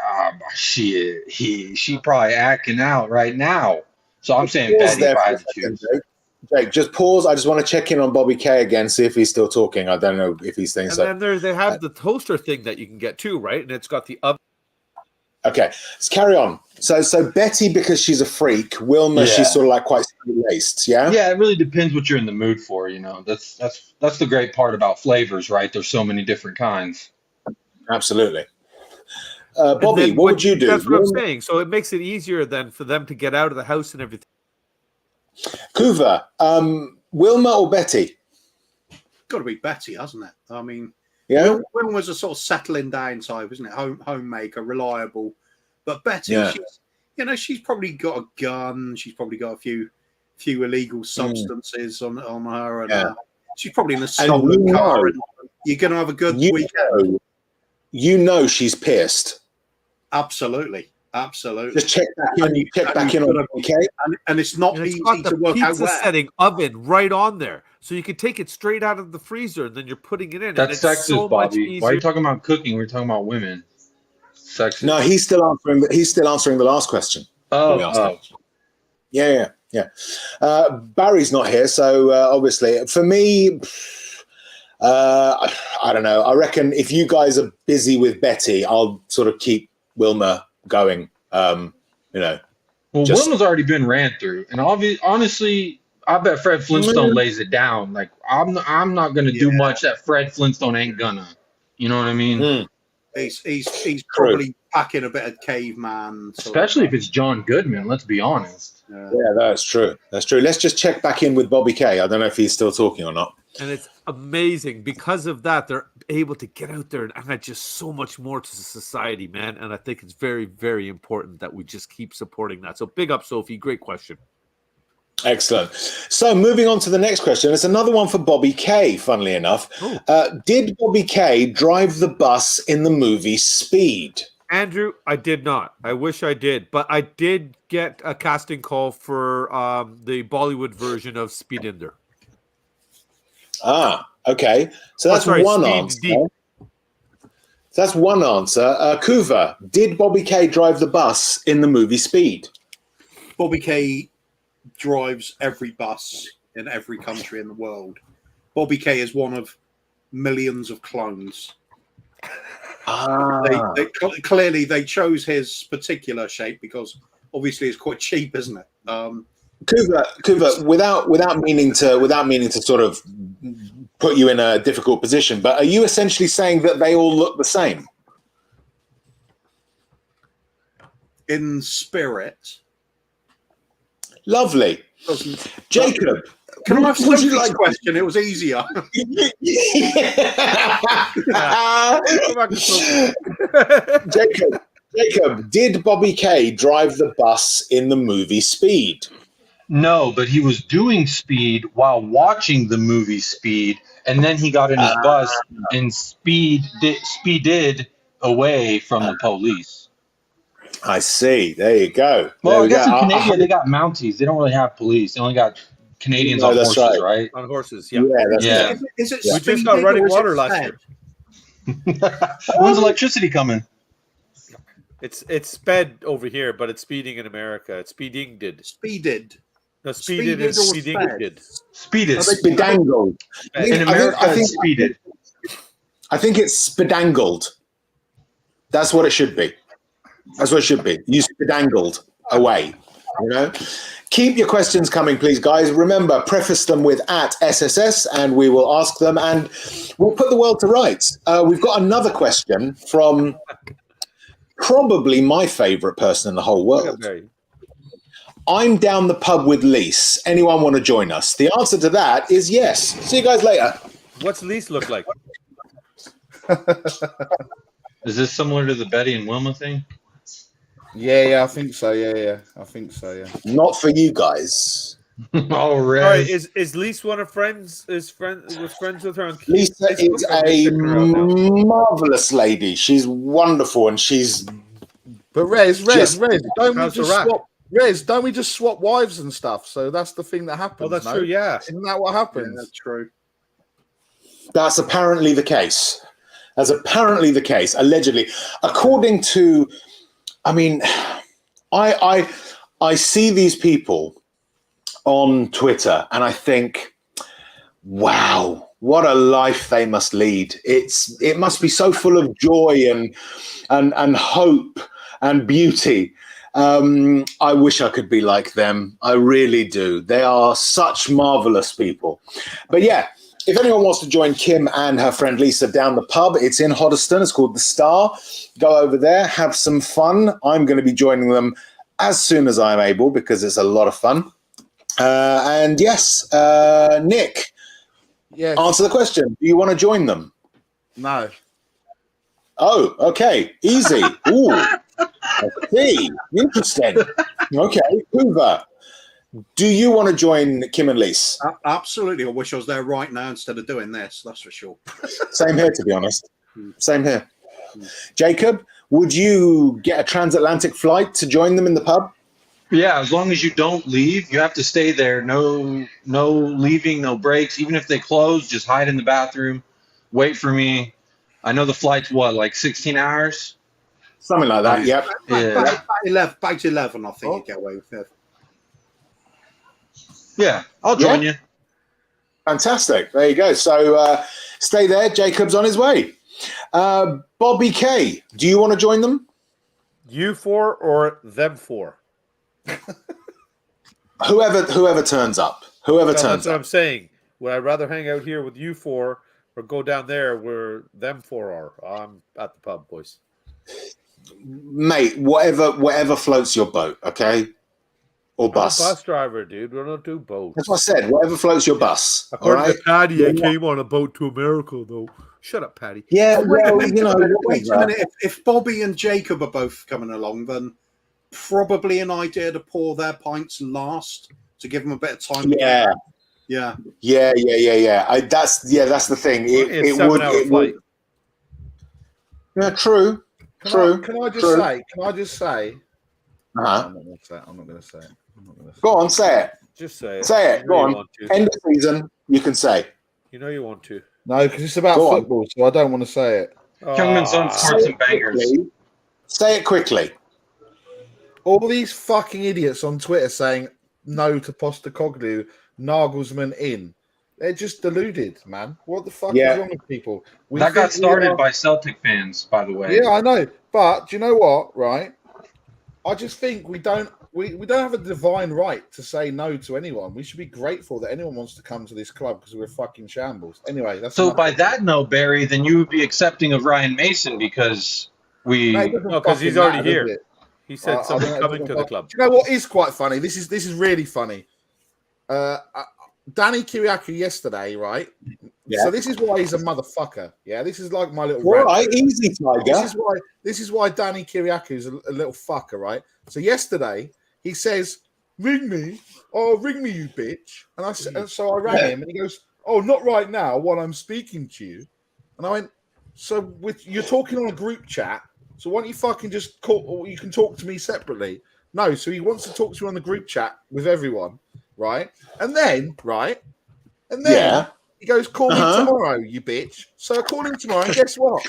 [SPEAKER 6] she probably acting out right now. So I'm saying Betty if I had to choose.
[SPEAKER 1] Jake, just pause. I just want to check in on Bobby K again, see if he's still talking. I don't know if he's saying so.
[SPEAKER 4] And then they have the toaster thing that you can get too, right? And it's got the oven.
[SPEAKER 1] Okay, let's carry on. So Betty, because she's a freak, Wilma, she's sort of like quite straight-laced, yeah?
[SPEAKER 6] Yeah, it really depends what you're in the mood for, That's the great part about flavors, right? There's so many different kinds.
[SPEAKER 1] Absolutely. Bobby, what would you do?
[SPEAKER 4] That's what I'm saying. So it makes it easier then for them to get out of the house and everything.
[SPEAKER 1] Kuva, Wilma or Betty?
[SPEAKER 3] Got to be Betty, hasn't it? I mean,
[SPEAKER 1] Yeah.
[SPEAKER 3] Will was a sort of settling down type, isn't it? Homemaker, reliable. But Betty,
[SPEAKER 1] Yeah.
[SPEAKER 3] she's probably got a gun. She's probably got a few illegal substances on her, and she's probably in a stolen car. And you're going to have a good weekend.
[SPEAKER 1] She's pissed.
[SPEAKER 3] Absolutely.
[SPEAKER 1] Just check back in on okay.
[SPEAKER 3] And it's not easy to work out where.
[SPEAKER 4] Setting oven right on there, so you can take it straight out of the freezer, and then you're putting it in.
[SPEAKER 6] That's sexist,
[SPEAKER 4] so
[SPEAKER 6] Bobby. Why are you talking about cooking? We're talking about women. Sexist.
[SPEAKER 1] No, he's still answering the last question.
[SPEAKER 6] Oh.
[SPEAKER 1] Yeah. Barry's not here, so obviously for me, I don't know. I reckon if you guys are busy with Betty, I'll sort of keep Wilma going.
[SPEAKER 6] Well, Wilma's already been ran through, and honestly, I bet Fred Flintstone lays it down. Like I'm not going to do much that Fred Flintstone ain't gonna. You know what I mean?
[SPEAKER 3] He's probably packing a bit of caveman,
[SPEAKER 6] especially if it's John Goodman. Let's be honest.
[SPEAKER 1] Yeah, that's true. Let's just check back in with Bobby K. I don't know if he's still talking or not.
[SPEAKER 4] And it's amazing because of that. They're able to get out there and add just so much more to society, man. And I think it's very, very important that we just keep supporting that. So big up, Sophie. Great question.
[SPEAKER 1] Excellent. So moving on to the next question. It's another one for Bobby K, funnily enough. Did Bobby K drive the bus in the movie Speed?
[SPEAKER 4] Andrew, I did not. I wish I did. But I did get a casting call for the Bollywood version of Speedinder.
[SPEAKER 1] Okay. So that's one answer. So that's one answer. Kuva, did Bobby K drive the bus in the movie Speed?
[SPEAKER 3] Bobby K drives every bus in every country in the world. Bobby K is one of millions of clones. Clearly, they chose his particular shape because obviously it's quite cheap, isn't it?
[SPEAKER 1] Kuva, without meaning to sort of put you in a difficult position, but are you essentially saying that they all look the same?
[SPEAKER 3] In spirit.
[SPEAKER 1] Lovely. Jacob,
[SPEAKER 3] can I have Sophie's question? It was easier.
[SPEAKER 1] Jacob, did Bobby K drive the bus in the movie Speed?
[SPEAKER 6] No, but he was doing Speed while watching the movie Speed, and then he got in his bus and speeded away from the police.
[SPEAKER 1] I see. There you go.
[SPEAKER 6] Well, I guess in Canada they got Mounties. They don't really have police. They only got Canadians on horses, right?
[SPEAKER 4] On horses, yeah.
[SPEAKER 1] Yeah.
[SPEAKER 3] Is it
[SPEAKER 4] we just got running water last year.
[SPEAKER 6] When's electricity coming?
[SPEAKER 4] It's sped over here, but it's speeding in America. It's speeded. No, speeded and speeding.
[SPEAKER 6] Speeded.
[SPEAKER 1] Spedangled.
[SPEAKER 6] In America, it's speeded.
[SPEAKER 1] I think it's spedangled. That's what it should be. You spedangled away. Keep your questions coming, please, guys. Remember, preface them with @SSS, and we will ask them, and we'll put the world to rights. We've got another question from probably my favorite person in the whole world. I'm down the pub with Lise. Anyone want to join us? The answer to that is yes. See you guys later.
[SPEAKER 4] What's Lise look like?
[SPEAKER 6] Is this similar to the Betty and Wilma thing?
[SPEAKER 2] Yeah, I think so. Yeah, I think so. Yeah.
[SPEAKER 1] Not for you guys.
[SPEAKER 6] All right.
[SPEAKER 4] Sorry, is Lise one of friends? Was friends with her on
[SPEAKER 1] Lisa is a marvelous lady. She's wonderful, and she's.
[SPEAKER 2] But Rez, don't we just swap wives and stuff? So that's the thing that happens.
[SPEAKER 4] Oh, that's true. Yeah,
[SPEAKER 2] isn't that what happens?
[SPEAKER 3] Yeah, that's true.
[SPEAKER 1] That's apparently the case. Allegedly, according to. I mean, I see these people on Twitter, and I think, wow, what a life they must lead. It must be so full of joy and hope and beauty. I wish I could be like them. I really do. They are such marvelous people. But yeah, if anyone wants to join Kim and her friend Lisa down the pub, it's in Hoddesdon. It's called The Star. Go over there, have some fun. I'm going to be joining them as soon as I'm able because it's a lot of fun. And yes, Nick,
[SPEAKER 2] yes.
[SPEAKER 1] Answer the question. Do you want to join them?
[SPEAKER 2] No.
[SPEAKER 1] Oh, okay. Easy. Ooh. I see. Interesting. Okay. Hoover, do you want to join Kim and Lise?
[SPEAKER 3] Absolutely. I wish I was there right now instead of doing this. That's for sure.
[SPEAKER 1] Same here, to be honest. Same here. Jacob, would you get a transatlantic flight to join them in the pub?
[SPEAKER 6] Yeah, as long as you don't leave, you have to stay there. No leaving, no breaks. Even if they close, just hide in the bathroom. Wait for me. I know the flight's like 16 hours?
[SPEAKER 1] Something like that, yep.
[SPEAKER 3] About 11, I think you get away with it.
[SPEAKER 6] Yeah, I'll join you.
[SPEAKER 1] Fantastic. There you go. So stay there. Jacob's on his way. Bobby K, do you want to join them?
[SPEAKER 4] You four or them four?
[SPEAKER 1] Whoever turns up.
[SPEAKER 4] That's what I'm saying. Would I rather hang out here with you four or go down there where them four are? I'm at the pub, boys.
[SPEAKER 1] Mate, whatever floats your boat, okay? Or bus.
[SPEAKER 4] I'm a bus driver, dude. We don't do boats.
[SPEAKER 1] That's what I said. Whatever floats your bus.
[SPEAKER 4] According to Patty, I came on a boat to America, though. Shut up, Patty.
[SPEAKER 1] Yeah, well,
[SPEAKER 3] wait a minute. If Bobby and Jacob are both coming along, then probably an idea to pour their pints last to give them a bit of time.
[SPEAKER 1] Yeah.
[SPEAKER 3] Yeah.
[SPEAKER 1] That's the thing. It would. Yeah, true.
[SPEAKER 2] Can I just say?
[SPEAKER 1] Uh-huh.
[SPEAKER 2] I'm not going to say it.
[SPEAKER 1] Go on, say it.
[SPEAKER 4] Just say it.
[SPEAKER 1] Say it. Go on. End of season, you can say.
[SPEAKER 4] You know you want to.
[SPEAKER 2] No, because it's about football, so I don't want to say it.
[SPEAKER 6] Youngman's on sports and bangers.
[SPEAKER 1] Say it quickly.
[SPEAKER 2] All these fucking idiots on Twitter saying no to Postecoglou, Nagelsmann in. They're just deluded, man. What the fuck is wrong with people?
[SPEAKER 6] That got started by Celtic fans, by the way.
[SPEAKER 2] Yeah, I know. But do you know what, right? I just think we don't have a divine right to say no to anyone. We should be grateful that anyone wants to come to this club because we're fucking shambles. Anyway, that's
[SPEAKER 6] so by that note, Barry, then you would be accepting of Ryan Mason because
[SPEAKER 4] because he's already here. He said something coming to the club.
[SPEAKER 2] Do you know what is quite funny? This is really funny. Danny Kiriakou yesterday, right? Yeah. So this is why he's a motherfucker. Yeah, this is like my little.
[SPEAKER 1] All right, easy, Tiger.
[SPEAKER 2] This is why Danny Kiriakou is a little fucker, right? So yesterday he says, "Ring me, you bitch," and so I rang him, and he goes, "Oh, not right now, while I'm speaking to you," and I went, "So you're talking on a group chat, so why don't you fucking just call? Or you can talk to me separately." No, so he wants to talk to you on the group chat with everyone. Right, and then he goes, "Call me tomorrow, you bitch." So I call him tomorrow, and guess what?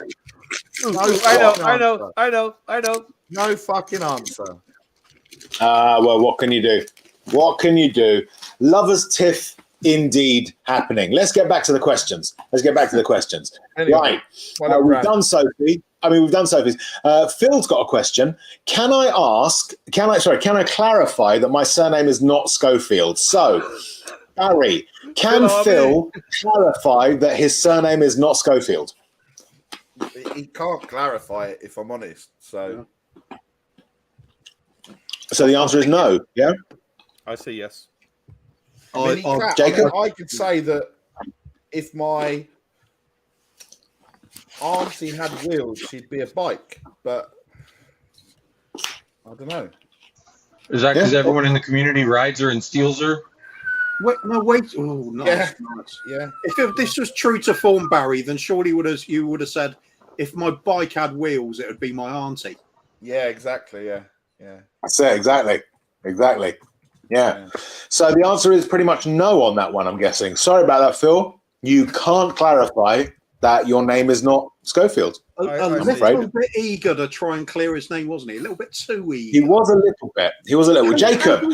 [SPEAKER 4] I know.
[SPEAKER 2] No fucking answer.
[SPEAKER 1] Well, what can you do? What can you do? Lovers' tiff indeed happening. Let's get back to the questions. Anyway, right. We've done Sophie. We've done Sophie's. Phil's got a question. Can I clarify that my surname is not Schofield? So, Barry, can Phil clarify that his surname is not Schofield?
[SPEAKER 2] He can't clarify it, if I'm honest. So
[SPEAKER 1] the answer is no, yeah?
[SPEAKER 4] I say yes.
[SPEAKER 1] Jacob?
[SPEAKER 2] I could say that if my auntie had wheels, she'd be a bike, but I don't know.
[SPEAKER 6] Is that because everyone in the community rides her and steals her?
[SPEAKER 3] Wait. Oh, nice.
[SPEAKER 2] Yeah.
[SPEAKER 3] If this was true to form, Barry, then surely you would have said, if my bike had wheels, it would be my auntie.
[SPEAKER 2] Yeah, exactly. Yeah.
[SPEAKER 1] That's it, exactly. Yeah. So the answer is pretty much no on that one, I'm guessing. Sorry about that, Phil. You can't clarify that your name is not Schofield.
[SPEAKER 3] A little bit eager to try and clear his name, wasn't he? A little bit too eager.
[SPEAKER 1] He was a little bit. Jacob.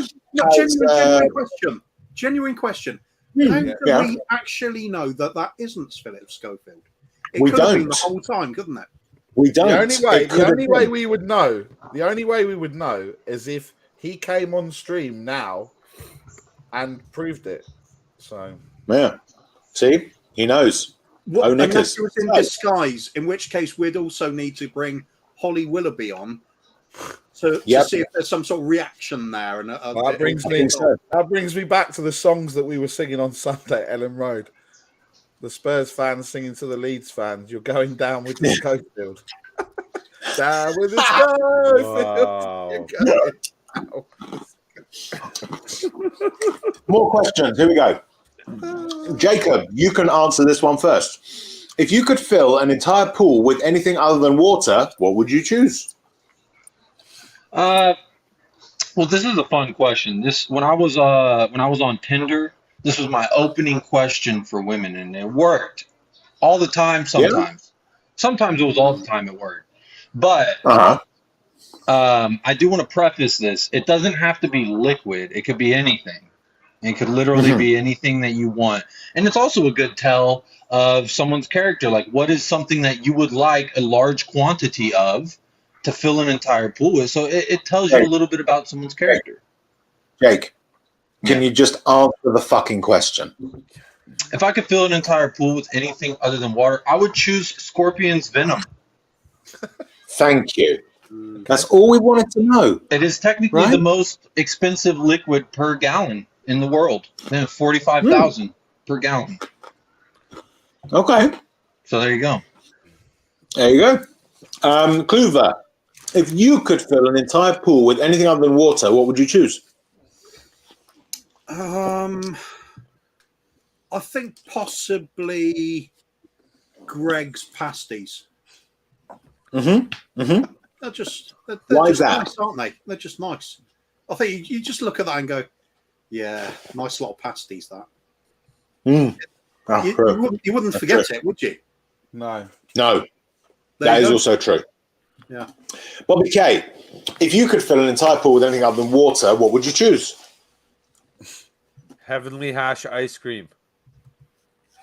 [SPEAKER 3] Genuine question. How do we actually know that isn't Philip Schofield? It
[SPEAKER 1] we
[SPEAKER 3] could have
[SPEAKER 1] don't.
[SPEAKER 3] been the whole time, couldn't it?
[SPEAKER 1] We don't.
[SPEAKER 2] The only way we would know is if he came on stream now and proved it. So
[SPEAKER 1] yeah. See? He knows.
[SPEAKER 3] Unless it was in disguise, in which case we'd also need to bring Holly Willoughby on to see if there's some sort of reaction there. And
[SPEAKER 2] that brings me back to the songs that we were singing on Sunday at Ellen Road. the Spurs fans singing to the Leeds fans, "You're going down with the Schofield." Down with the Schofield.
[SPEAKER 5] Wow.
[SPEAKER 1] More questions. Here we go. Jacob, you can answer this one first. If you could fill an entire pool with anything other than water, what would you choose?
[SPEAKER 6] Well, this is a fun question. This when I was on Tinder, this was my opening question for women, and it worked all the time.
[SPEAKER 1] Yeah.
[SPEAKER 6] Sometimes it was all the time it worked. But
[SPEAKER 1] Uh-huh.
[SPEAKER 6] I do want to preface this. It doesn't have to be liquid. It could be anything. It could literally be anything that you want. And it's also a good tell of someone's character. Like, what is something that you would like a large quantity of to fill an entire pool with? So it tells you a little bit about someone's character.
[SPEAKER 1] Jake, can you just answer the fucking question?
[SPEAKER 6] If I could fill an entire pool with anything other than water, I would choose Scorpion's venom.
[SPEAKER 1] Thank you. That's all we wanted to know.
[SPEAKER 6] It is technically the most expensive liquid per gallon in the world. Then 45,000 per gallon.
[SPEAKER 1] Okay.
[SPEAKER 6] So there you go.
[SPEAKER 1] There you go. Kluver, if you could fill an entire pool with anything other than water, what would you choose?
[SPEAKER 3] I think possibly Greg's pasties.
[SPEAKER 1] Mm-hmm.
[SPEAKER 3] They're just
[SPEAKER 1] Why is
[SPEAKER 3] just
[SPEAKER 1] that?
[SPEAKER 3] nice, aren't they? They're just nice. I think you just look at that and go, yeah, nice little pasties. That
[SPEAKER 1] Oh,
[SPEAKER 3] you wouldn't forget it, would you?
[SPEAKER 2] No.
[SPEAKER 1] no,
[SPEAKER 3] There
[SPEAKER 1] that
[SPEAKER 3] you
[SPEAKER 1] is
[SPEAKER 3] go.
[SPEAKER 1] also true.
[SPEAKER 3] Yeah.
[SPEAKER 1] Bobby K, if you could fill an entire pool with anything other than water, what would you choose?
[SPEAKER 5] Heavenly Hash ice cream.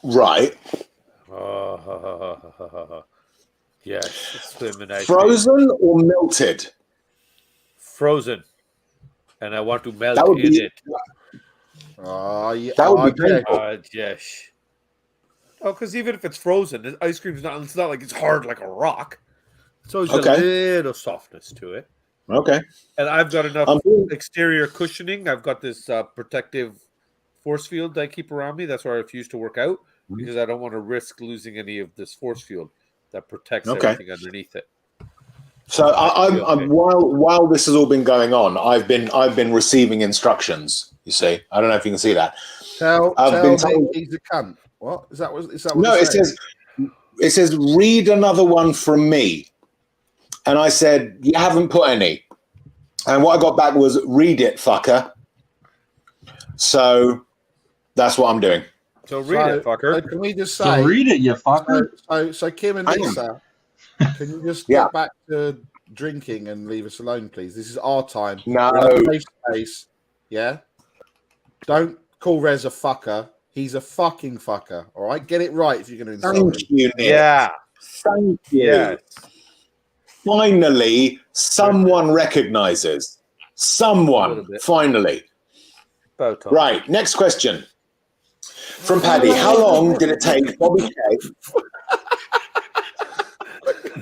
[SPEAKER 1] Right.
[SPEAKER 5] Yes, swimming ice cream.
[SPEAKER 1] Frozen or melted?
[SPEAKER 5] Frozen. And I want to melt
[SPEAKER 1] That would
[SPEAKER 5] in
[SPEAKER 1] be.
[SPEAKER 5] it.
[SPEAKER 2] Oh, yeah.
[SPEAKER 1] That would be
[SPEAKER 2] okay.
[SPEAKER 1] painful.
[SPEAKER 5] Yes. Oh, because even if it's frozen, the ice cream's not. It's not like it's hard like a rock. It's always got a little softness to it.
[SPEAKER 1] Okay.
[SPEAKER 5] And I've got enough
[SPEAKER 1] I'm doing-
[SPEAKER 5] exterior cushioning. I've got this protective force field that I keep around me. That's why I refuse to work out because I don't want to risk losing any of this force field that protects everything underneath it.
[SPEAKER 1] So I'm while this has all been going on, I've been receiving instructions. You see, I don't know if you can see that.
[SPEAKER 2] Tell
[SPEAKER 1] been
[SPEAKER 2] me
[SPEAKER 1] told-
[SPEAKER 2] he's a cunt. What is that? Is that what
[SPEAKER 1] No, it says read another one from me, and I said you haven't put any, and what I got back was read it, fucker. So that's what I'm doing.
[SPEAKER 5] So read it, fucker.
[SPEAKER 2] So can we just say?
[SPEAKER 6] So read it, you fucker.
[SPEAKER 2] So Kim and
[SPEAKER 1] I am.
[SPEAKER 2] Lisa, can you just
[SPEAKER 1] Yeah.
[SPEAKER 2] get back to drinking and leave us alone, please? This is our time.
[SPEAKER 1] No.
[SPEAKER 2] We're on a safe space. Yeah. Don't call Rez a fucker. He's a fucking fucker. All right, get it right if you're going to insult him.
[SPEAKER 1] Thank you, Nick.
[SPEAKER 5] Yeah.
[SPEAKER 1] Thank you.
[SPEAKER 5] Yes.
[SPEAKER 1] Finally, someone recognizes.
[SPEAKER 5] A
[SPEAKER 1] Someone,
[SPEAKER 5] little bit.
[SPEAKER 1] finally.
[SPEAKER 5] About time.
[SPEAKER 1] Right, next question. From Paddy. How long did it take Bobby K?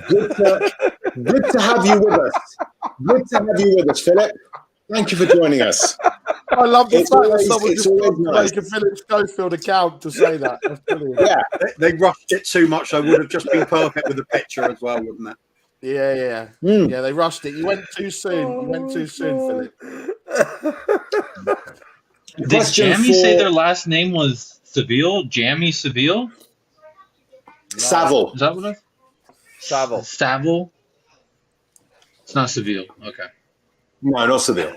[SPEAKER 1] Good to have you with us. Good to have you with us, Philip. Thank you for joining us.
[SPEAKER 2] I love the
[SPEAKER 1] It's
[SPEAKER 2] fact that
[SPEAKER 1] always-
[SPEAKER 2] someone
[SPEAKER 1] it's
[SPEAKER 2] just
[SPEAKER 1] always
[SPEAKER 2] wants to
[SPEAKER 1] nice.
[SPEAKER 2] make a Philip Schofield account to say that. That's brilliant.
[SPEAKER 1] Yeah,
[SPEAKER 3] They rushed it too much. So it would have just been perfect with the picture as well, wouldn't it?
[SPEAKER 2] Yeah.
[SPEAKER 1] Mm.
[SPEAKER 2] Yeah, they rushed it. You went too soon. You went too soon, Philip.
[SPEAKER 6] Did
[SPEAKER 1] Question
[SPEAKER 6] Jamie say
[SPEAKER 1] for-
[SPEAKER 6] their last name was Seville? Jamie Seville?
[SPEAKER 1] Savile.
[SPEAKER 6] Is that what it
[SPEAKER 5] Savile.
[SPEAKER 6] is? Saville? It's not Seville. Okay.
[SPEAKER 1] No, not Seville.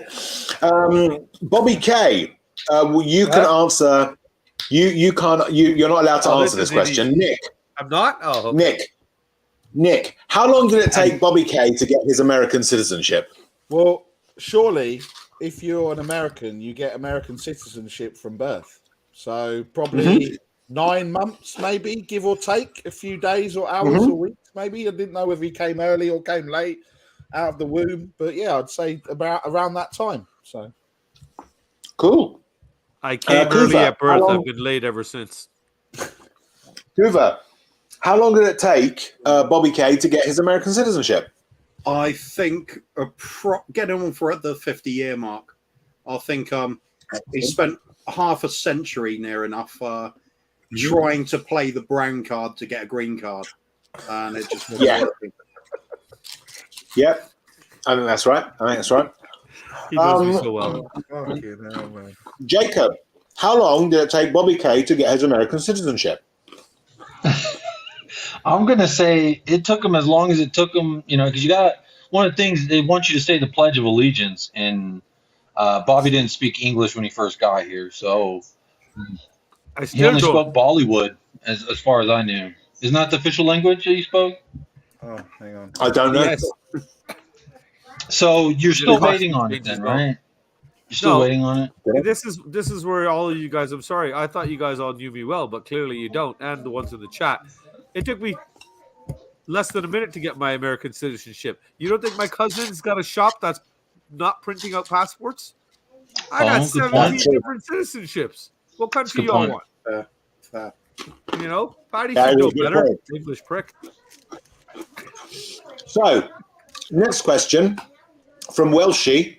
[SPEAKER 1] Bobby K, you can answer. You can't. You're not allowed to
[SPEAKER 5] Oh,
[SPEAKER 1] answer
[SPEAKER 5] this
[SPEAKER 1] this
[SPEAKER 5] is
[SPEAKER 1] question. Nick,
[SPEAKER 5] I'm not? Oh, okay.
[SPEAKER 1] Nick. How long did it take Bobby K to get his American citizenship?
[SPEAKER 2] Well, surely, if you're an American, you get American citizenship from birth. So probably 9 months, maybe, give or take, a few days or hours or weeks, maybe. I didn't know whether he came early or came late out of the womb. But yeah, I'd say about around that time. So
[SPEAKER 1] Cool.
[SPEAKER 5] I came
[SPEAKER 1] Kuva,
[SPEAKER 5] early at
[SPEAKER 1] how
[SPEAKER 5] birth.
[SPEAKER 1] long-
[SPEAKER 5] I've been late ever since.
[SPEAKER 1] Hoover, how long did it take Bobby K to get his American citizenship?
[SPEAKER 3] I think getting on for at the 50-year mark. I think he spent half a century near enough trying to play the brown card to get a green card, and it just wasn't
[SPEAKER 1] Yeah.
[SPEAKER 3] working.
[SPEAKER 1] Yep. I think that's right.
[SPEAKER 5] He knows me so well.
[SPEAKER 2] Fucking hell, man.
[SPEAKER 1] Jacob, how long did it take Bobby Kay to get his American citizenship?
[SPEAKER 6] I'm gonna say it took him as long as it took him, because you got one of the things they want you to say the Pledge of Allegiance, and Bobby didn't speak English when he first got here, so he only spoke Bollywood as far as I knew. Isn't that the official language that he spoke?
[SPEAKER 2] Oh, hang on.
[SPEAKER 1] I don't know.
[SPEAKER 5] Yes.
[SPEAKER 6] So you're still waiting on it then, right? You're still waiting on it?
[SPEAKER 5] This is where all of you guys, I'm sorry, I thought you guys all knew me well, but clearly you don't, and the ones in the chat. It took me less than a minute to get my American citizenship. You don't think my cousin's got a shop that's not printing out passports? I got 17 different citizenships. What country y'all want? Patty should know better. English prick.
[SPEAKER 1] So, next question from Welshie.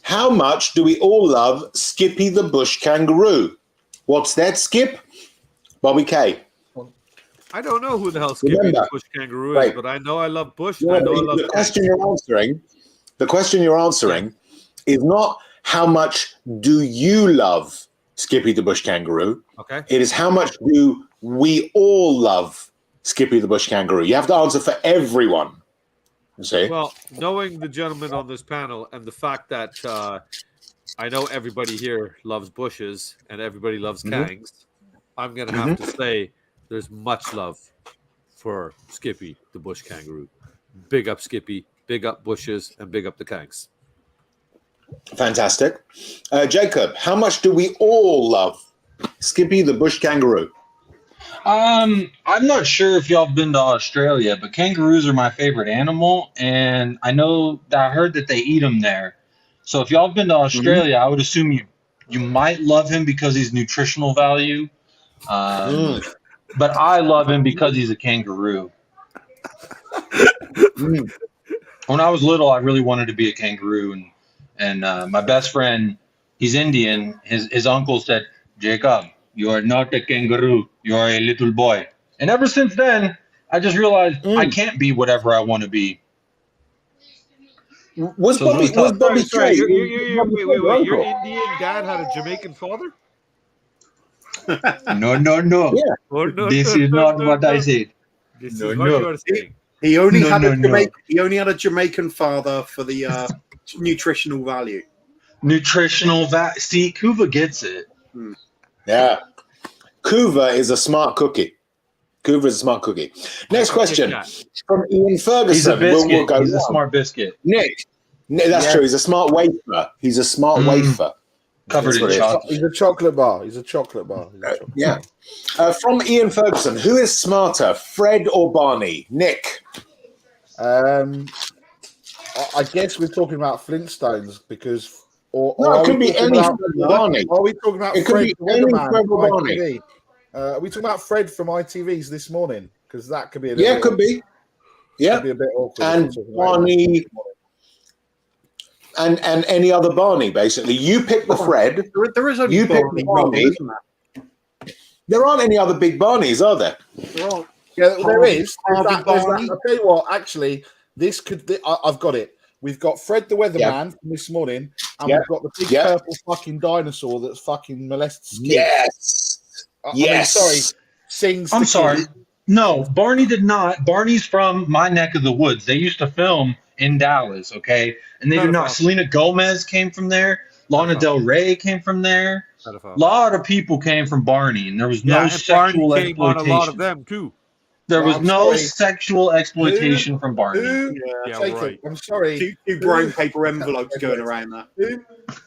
[SPEAKER 1] How much do we all love Skippy the Bush Kangaroo? What's that, Skip? Bobby Kay.
[SPEAKER 5] I don't know who the hell Skippy the Bush Kangaroo is, but I know I love Bush.
[SPEAKER 1] The question you're answering is not how much do you love Skippy the Bush Kangaroo.
[SPEAKER 5] Okay.
[SPEAKER 1] It is how much do we all love Skippy the Bush Kangaroo. You have to answer for everyone. You see?
[SPEAKER 5] Well, knowing the gentleman on this panel and the fact that I know everybody here loves bushes and everybody loves Kangs, I'm going to have to say there's much love for Skippy the Bush Kangaroo. Big up Skippy, big up bushes, and big up the Kangs.
[SPEAKER 1] Fantastic. Jacob, how much do we all love Skippy the Bush Kangaroo?
[SPEAKER 6] I'm not sure if y'all have been to Australia, but kangaroos are my favorite animal, and I heard that they eat them there. So if y'all have been to Australia, I would assume you might love him because he's nutritional value. But I love him because he's a kangaroo. When I was little, I really wanted to be a kangaroo, and my best friend, he's Indian. His uncle said, "Jacob, you are not a kangaroo. You are a little boy." And ever since then, I just realized I can't be whatever I want to be.
[SPEAKER 1] Was Bobby Kay?
[SPEAKER 5] Your Indian dad had a Jamaican father?
[SPEAKER 6] No.
[SPEAKER 1] Yeah.
[SPEAKER 6] This is not what I said.
[SPEAKER 5] This is what you are saying.
[SPEAKER 3] He only had a Jamaican father for the nutritional value.
[SPEAKER 6] See, Kuva gets it.
[SPEAKER 1] Yeah. Kuva is a smart cookie. Next question from Ian Ferguson.
[SPEAKER 6] He's a biscuit. He's a smart biscuit.
[SPEAKER 1] Nick, that's true. He's a smart wafer. Wafer.
[SPEAKER 6] Covered in chocolate.
[SPEAKER 2] He's a chocolate bar.
[SPEAKER 1] Yeah. From Ian Ferguson, who is smarter, Fred or Barney? Nick.
[SPEAKER 2] I guess we're talking about Flintstones because,
[SPEAKER 1] it could be any Fred or Barney.
[SPEAKER 2] Are we talking about
[SPEAKER 1] It could
[SPEAKER 2] Fred
[SPEAKER 1] be
[SPEAKER 2] the
[SPEAKER 1] any
[SPEAKER 2] Weatherman
[SPEAKER 1] Fred or
[SPEAKER 2] from
[SPEAKER 1] Barney.
[SPEAKER 2] ITV? Are we talking about Fred from ITV's this morning? Because that could be a
[SPEAKER 1] Yeah, it could be. Yeah.
[SPEAKER 2] Could be a bit awkward.
[SPEAKER 1] And Barney. And any other Barney, basically. You pick the Fred.
[SPEAKER 3] There is only
[SPEAKER 1] You pick
[SPEAKER 3] Barney,
[SPEAKER 1] the Barney.
[SPEAKER 3] isn't there?
[SPEAKER 1] There aren't any other big Barneys, are there?
[SPEAKER 2] Yeah, there is.
[SPEAKER 3] Harvey Barney.
[SPEAKER 2] I'll tell you what, actually, this could. I've got it. We've got Fred the Weatherman from this morning, and we've got the big purple fucking dinosaur that's fucking molested kids.
[SPEAKER 1] Yes. Yes.
[SPEAKER 2] I mean, sorry. Sings.
[SPEAKER 6] I'm sorry. No, Barney did not. Barney's from my neck of the woods. They used to film in Dallas, okay? And they did not. Selena Gomez came from there. Lana Del Rey came from there. A lot of people came from Barney, and there was no sexual exploitation.
[SPEAKER 5] On a lot of them too.
[SPEAKER 6] There was no sexual exploitation from Barney.
[SPEAKER 5] Right.
[SPEAKER 2] I'm sorry.
[SPEAKER 3] Two brown paper envelopes going around that.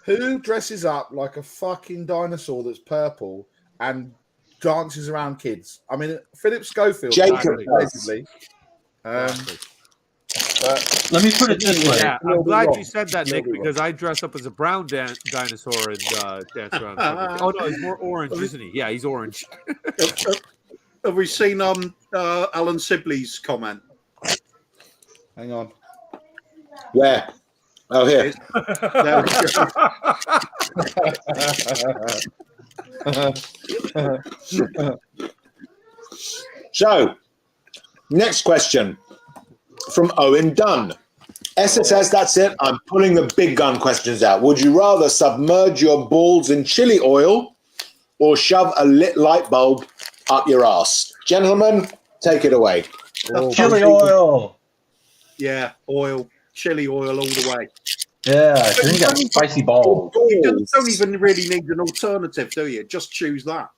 [SPEAKER 2] Who dresses up like a fucking dinosaur that's purple and dances around kids? I mean, Philip Schofield.
[SPEAKER 1] Jacob.
[SPEAKER 2] Allegedly.
[SPEAKER 6] Let me put it this way.
[SPEAKER 5] Yeah, I'm glad you said that, Nick, because I dress up as a brown dinosaur and dance around. Oh no, he's more orange, isn't he? Yeah, he's orange.
[SPEAKER 3] Have we seen Alan Sibley's comment?
[SPEAKER 2] Hang on.
[SPEAKER 1] Where? Oh, here.
[SPEAKER 3] There we go.
[SPEAKER 1] So, next question from Owen Dunn. SSS, that's it. I'm pulling the big gun questions out. Would you rather submerge your balls in chili oil or shove a lit light bulb up your ass? Gentlemen, take it away.
[SPEAKER 6] Chili oil.
[SPEAKER 3] Yeah, oil, chili oil all the way.
[SPEAKER 6] Yeah, then you got spicy balls.
[SPEAKER 3] You don't even really need an alternative, do you? Just choose that.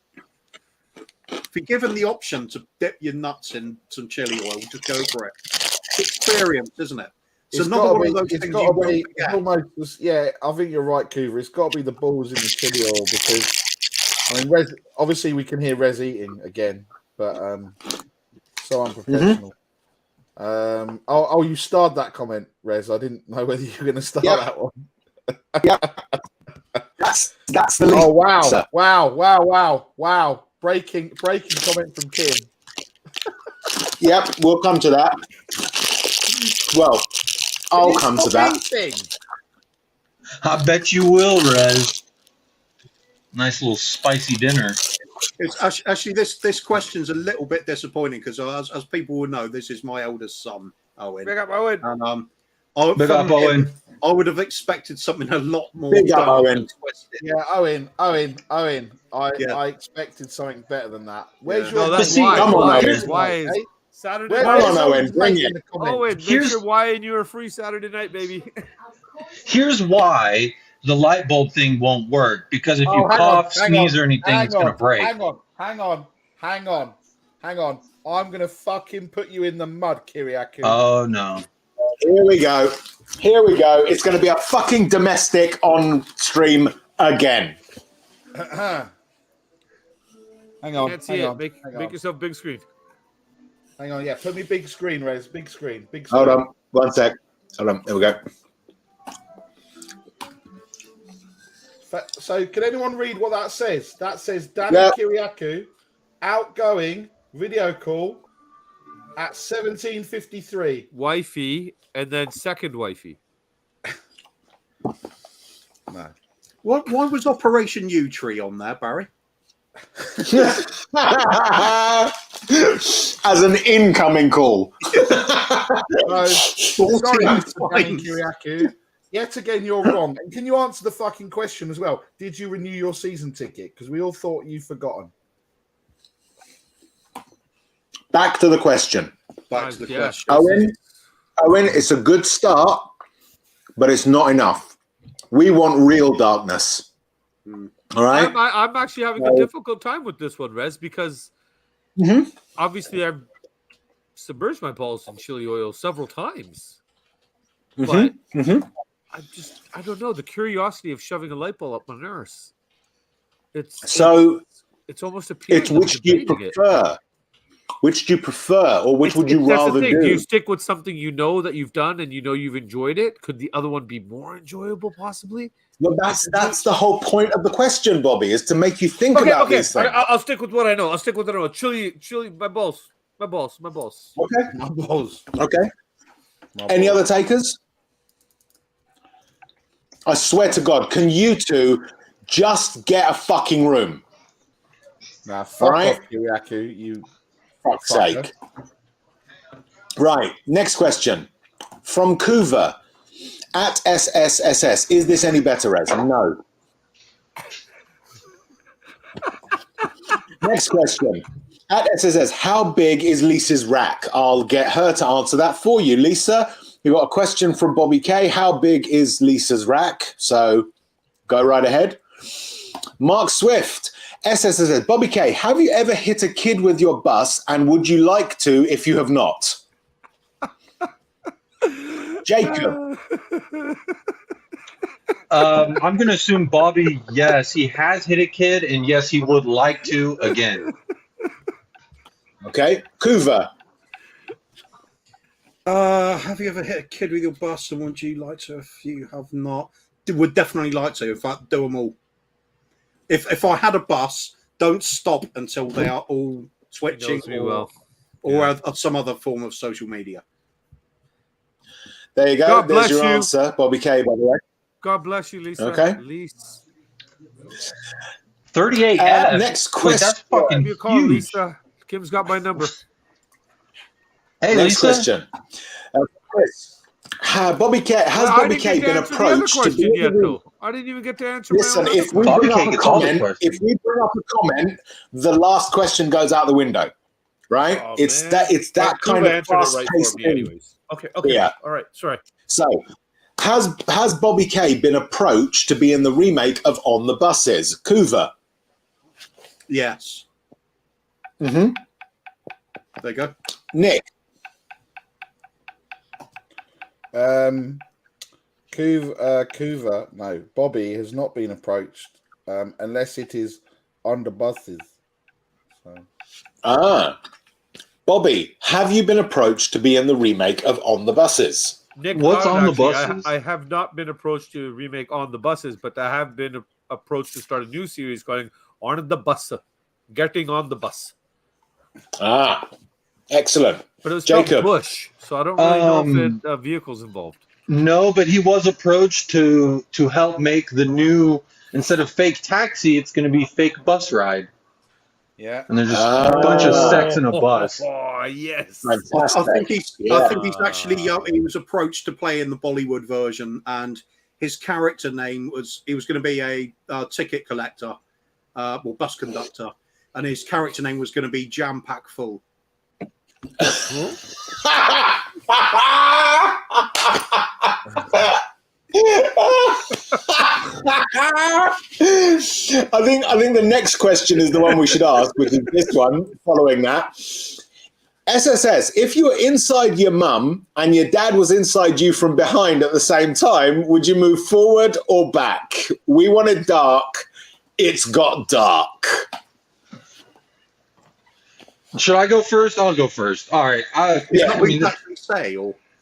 [SPEAKER 3] If you're given the option to dip your nuts in some chili oil, just go for it. It's experience, isn't it? It's another one of those things you won't forget.
[SPEAKER 2] Almost, yeah, I think you're right, Coover. It's got to be the balls in the chili oil because, I mean, obviously we can hear Rez eating again, but so unprofessional. You starred that comment, Rez. I didn't know whether you were going to start that one.
[SPEAKER 1] That's the lead.
[SPEAKER 2] Oh wow! Breaking comment from Kim.
[SPEAKER 1] Yep, we'll come to that. Well, I'll come to that.
[SPEAKER 6] I bet you will, Rez. Nice little spicy dinner.
[SPEAKER 3] It's actually this question's a little bit disappointing because as people will know, this is my eldest son, Owen.
[SPEAKER 5] Big up, Owen.
[SPEAKER 3] And
[SPEAKER 6] Big up, Owen.
[SPEAKER 3] I would have expected something a lot more.
[SPEAKER 1] Big up, Owen.
[SPEAKER 2] Yeah, Owen. I expected something better than that. Where's your?
[SPEAKER 5] No, that's
[SPEAKER 6] why.
[SPEAKER 1] Come on, Owen.
[SPEAKER 5] Why? Saturday
[SPEAKER 2] Come
[SPEAKER 5] night.
[SPEAKER 1] on, Owen. Bring it.
[SPEAKER 5] Owen, make sure why and you are free Saturday night, baby.
[SPEAKER 6] Here's why the light bulb thing won't work. Because if you cough, sneeze, or anything, it's going to break.
[SPEAKER 2] Hang on. I'm going to fucking put you in the mud, Kiriakou.
[SPEAKER 6] Oh, no.
[SPEAKER 1] Here we go. It's going to be a fucking domestic on stream again.
[SPEAKER 2] Hang on.
[SPEAKER 5] Can't see it. Make yourself big screen.
[SPEAKER 2] Hang on, yeah. Put me big screen, Rez. Big screen.
[SPEAKER 1] Hold on. 1 sec. Hold on. Here we go.
[SPEAKER 2] So, can anyone read what that says? That says Danny Kiriakou, outgoing video call at 17:53.
[SPEAKER 5] Wifey, and then second wifey.
[SPEAKER 2] No.
[SPEAKER 3] Why was Operation U Tree on there, Barry?
[SPEAKER 1] As an incoming call.
[SPEAKER 2] Sorry, Mr. Danny Kiriakou. Yet again, you're wrong. And can you answer the fucking question as well? Did you renew your season ticket? Because we all thought you'd forgotten.
[SPEAKER 1] Back to the question.
[SPEAKER 3] Question.
[SPEAKER 1] Owen, it's a good start, but it's not enough. We want real darkness. All right?
[SPEAKER 5] I'm actually having a difficult time with this one, Rez, because obviously I've submerged my balls in chili oil several times. But I don't know, the curiosity of shoving a light bulb up my nurse. It's almost appealing.
[SPEAKER 1] It's which do you prefer? Which do you prefer, or which would you rather do?
[SPEAKER 5] Do you stick with something you know that you've done and you know you've enjoyed it? Could the other one be more enjoyable, possibly?
[SPEAKER 1] Well, that's the whole point of the question, Bobby, is to make you think about these things.
[SPEAKER 5] I'll stick with what I know. Chili, my balls.
[SPEAKER 1] Okay.
[SPEAKER 2] My balls.
[SPEAKER 1] Okay. Any other takers? I swear to God, can you two just get a fucking room?
[SPEAKER 2] Nah, fuck off, Kiriakou, you
[SPEAKER 1] fuck's sake. Right, next question. From Kuva at SSSS. Is this any better, Rez? No. Next question. At SSS, how big is Lisa's rack? I'll get her to answer that for you. Lisa, we've got a question from Bobby K. How big is Lisa's rack? So go right ahead. Mark Swift, SSS, Bobby K, have you ever hit a kid with your bus, and would you like to if you have not? Jacob.
[SPEAKER 6] I'm going to assume Bobby, yes, he has hit a kid, and yes, he would like to again.
[SPEAKER 1] Okay. Kuva.
[SPEAKER 3] Have you ever hit a kid with your bus, and would you like to if you have not? Would definitely like to. In fact, do them all. If I had a bus, don't stop until they are all twitching or some other form of social media.
[SPEAKER 1] There you go.
[SPEAKER 5] God
[SPEAKER 1] There's
[SPEAKER 5] bless
[SPEAKER 1] your
[SPEAKER 5] you.
[SPEAKER 1] answer, Bobby K, by the way.
[SPEAKER 5] God bless you, Lisa.
[SPEAKER 1] Okay.
[SPEAKER 6] 38F.
[SPEAKER 1] Next
[SPEAKER 6] Wait,
[SPEAKER 1] question.
[SPEAKER 6] that's fucking
[SPEAKER 5] Give me a call,
[SPEAKER 6] huge.
[SPEAKER 5] Lisa. Kim's got my number.
[SPEAKER 6] Hey,
[SPEAKER 1] Next
[SPEAKER 6] Lisa.
[SPEAKER 1] question. Chris, has Bobby K
[SPEAKER 5] I didn't
[SPEAKER 1] been
[SPEAKER 5] get to answer the other
[SPEAKER 1] approached to be
[SPEAKER 5] question
[SPEAKER 1] in
[SPEAKER 5] yet,
[SPEAKER 1] the room?
[SPEAKER 5] though. I didn't even get to answer my
[SPEAKER 1] Listen,
[SPEAKER 5] own other
[SPEAKER 1] if we
[SPEAKER 5] question.
[SPEAKER 6] Bobby
[SPEAKER 1] bring
[SPEAKER 6] K
[SPEAKER 1] up a
[SPEAKER 6] gets all the
[SPEAKER 1] comment,
[SPEAKER 6] questions.
[SPEAKER 1] if we bring up a comment, the last question goes out the window. Right?
[SPEAKER 5] Oh,
[SPEAKER 1] it's
[SPEAKER 5] man.
[SPEAKER 1] that kind
[SPEAKER 5] You've
[SPEAKER 1] of
[SPEAKER 5] answered it right
[SPEAKER 1] fast-paced
[SPEAKER 5] for me,
[SPEAKER 1] thing.
[SPEAKER 5] anyways. Okay.
[SPEAKER 1] Yeah.
[SPEAKER 5] All right. Sorry.
[SPEAKER 1] So, has Bobby K been approached to be in the remake of On the Buses? Kuva.
[SPEAKER 3] Yes.
[SPEAKER 1] Mm-hmm.
[SPEAKER 3] There you go.
[SPEAKER 1] Nick.
[SPEAKER 2] Kuva, no, Bobby has not been approached unless it is on the buses. So.
[SPEAKER 1] Bobby, have you been approached to be in the remake of On the Buses?
[SPEAKER 5] Nick,
[SPEAKER 6] What's
[SPEAKER 5] Howard,
[SPEAKER 6] on the
[SPEAKER 5] actually,
[SPEAKER 6] buses?
[SPEAKER 5] I have not been approached to remake On the Buses, but I have been approached to start a new series going On the Bus. Getting on the Bus.
[SPEAKER 1] Excellent.
[SPEAKER 5] But it was spelled
[SPEAKER 1] Jacob.
[SPEAKER 5] Bush, so I don't really know if vehicles involved.
[SPEAKER 6] No, but he was approached to help make the new, instead of fake taxi, it's going to be fake bus ride.
[SPEAKER 2] Yeah.
[SPEAKER 6] And there's just a bunch of sex in a bus.
[SPEAKER 5] Oh, yes.
[SPEAKER 1] Fantastic.
[SPEAKER 3] I think he's actually he was approached to play in the Bollywood version, and his character name was he was going to be a ticket collector, or bus conductor, and his character name was going to be Jam Pack Full.
[SPEAKER 1] I think the next question is the one we should ask, which is this one following that. SSS, if you were inside your mum and your dad was inside you from behind at the same time, would you move forward or back? We wanted dark. It's got dark.
[SPEAKER 6] Should I go first? I'll go first. All right.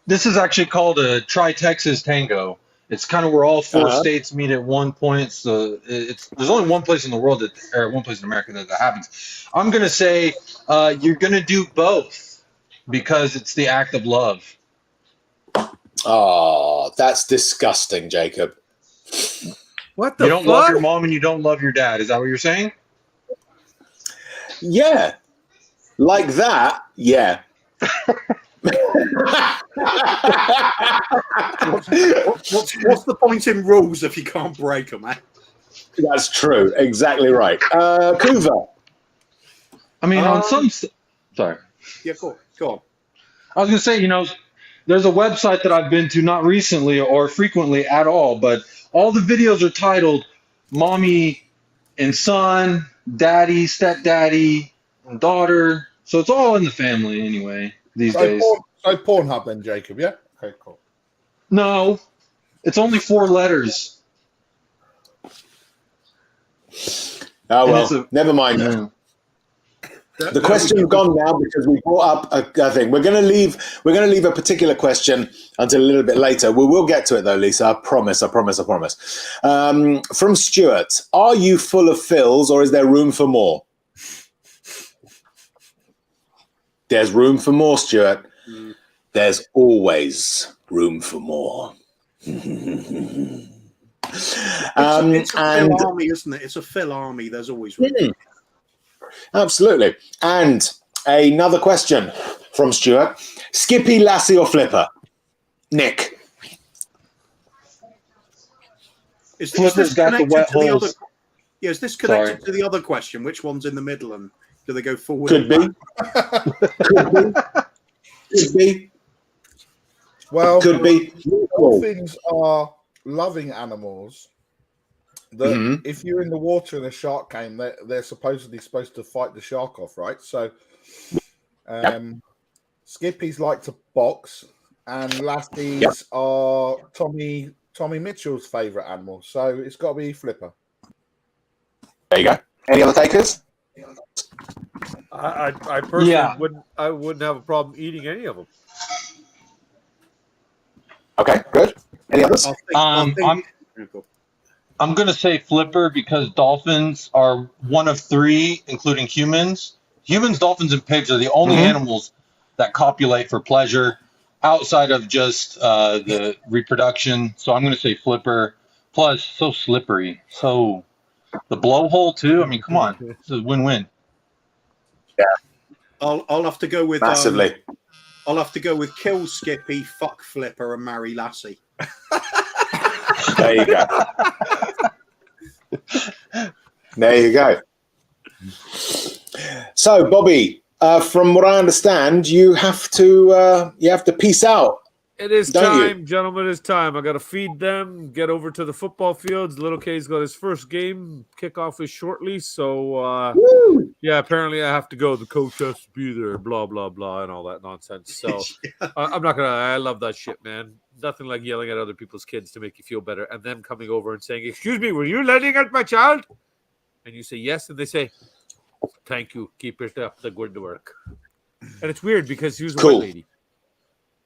[SPEAKER 6] This is actually called a Tri-Texas Tango. It's kind of where all four states meet at one point. So there's only one place in the world one place in America that happens. I'm gonna say you're gonna do both because it's the act of love.
[SPEAKER 1] Oh, that's disgusting, Jacob.
[SPEAKER 5] What the
[SPEAKER 6] You don't
[SPEAKER 5] fuck?
[SPEAKER 6] love your mom and you don't love your dad. Is that what you're saying?
[SPEAKER 1] Yeah. Like that, yeah.
[SPEAKER 3] What's the point in rules if you can't break them, eh?
[SPEAKER 1] That's true. Exactly right. Kuva.
[SPEAKER 6] I mean, on some... Sorry.
[SPEAKER 3] Yeah, go on.
[SPEAKER 6] I was going to say, there's a website that I've been to, not recently or frequently at all, but all the videos are titled Mommy and Son, Daddy, Stepdaddy, and Daughter. So it's all in the family anyway these days.
[SPEAKER 2] So Pornhub then, Jacob, yeah? Okay, cool.
[SPEAKER 6] No, it's only 4 letters.
[SPEAKER 1] Oh, well, never mind.
[SPEAKER 6] Yeah.
[SPEAKER 1] The question's gone now because we brought up a thing. We're going to leave a particular question until a little bit later. We will get to it though, Lisa. I promise. From Stuart, are you full of fills or is there room for more? There's room for more, Stuart. There's always room for more.
[SPEAKER 3] It's a fill army, isn't it? It's a fill army. There's always room.
[SPEAKER 1] Absolutely. And another question from Stuart. Skippy, Lassie or Flipper? Nick.
[SPEAKER 3] Is
[SPEAKER 6] Flipper's
[SPEAKER 3] this
[SPEAKER 6] got the
[SPEAKER 3] connected
[SPEAKER 6] wet
[SPEAKER 3] to the
[SPEAKER 6] holes.
[SPEAKER 3] other? Yeah, is this connected to the other question? Which one's in the middle and do they go forward?
[SPEAKER 1] Could be. Could be.
[SPEAKER 2] Well,
[SPEAKER 1] Could be.
[SPEAKER 2] Dolphins are loving animals. That if you're in the water and a shark came, they're supposedly supposed to fight the shark off, right? So, Skippies like to box, and Lassies are Tommy Mitchell's favourite animal. So it's got to be Flipper.
[SPEAKER 1] There you go. Any other takers?
[SPEAKER 5] I personally wouldn't have a problem eating any of them.
[SPEAKER 1] Okay, good. Any others?
[SPEAKER 6] I'm going to say Flipper because dolphins are one of 3, including humans. Humans, dolphins, and pigs are the only animals that copulate for pleasure outside of just the reproduction. So I'm going to say Flipper. Plus, so slippery. So the blowhole too. I mean, come on, this is a win-win.
[SPEAKER 3] I'll have to go with
[SPEAKER 1] Massively.
[SPEAKER 3] I'll have to go with kill Skippy, fuck Flipper, and marry Lassie.
[SPEAKER 1] There you go. There you go. So, Bobby, from what I understand, you have to peace out.
[SPEAKER 5] It is
[SPEAKER 1] Don't
[SPEAKER 5] time, gentlemen. It's time. I got to feed them, get over to the football fields. Little K's got his first game. Kickoff is shortly. So, yeah, apparently I have to go. The coach has to be there, blah, blah, blah, and all that nonsense. So I'm not going to – I love that shit, man. Nothing like yelling at other people's kids to make you feel better and them coming over and saying, excuse me, were you yelling at my child? And you say yes, and they say, thank you. Keep it up the good work. And it's weird because she was a white lady.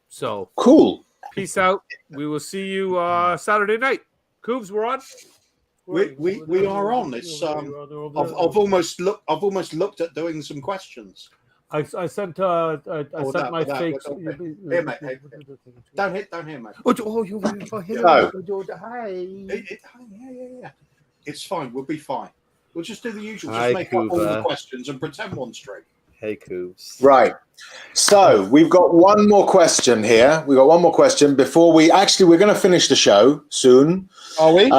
[SPEAKER 5] So
[SPEAKER 1] cool.
[SPEAKER 5] Peace out. We will see you Saturday night. Coobs, we're on.
[SPEAKER 3] We are on. It's I've almost looked at doing some questions.
[SPEAKER 5] I sent my fakes.
[SPEAKER 3] Here, mate. Hey, down here, mate.
[SPEAKER 5] Hi.
[SPEAKER 3] Yeah. It's fine. We'll be fine. We'll just do the usual.
[SPEAKER 5] Hi,
[SPEAKER 3] Just make up all
[SPEAKER 5] Cooper.
[SPEAKER 3] the questions and pretend one's straight.
[SPEAKER 5] Hey, Coobs.
[SPEAKER 1] Right. So we've got one more question here. We've got one more question before we're going to finish the show soon.
[SPEAKER 2] Are we?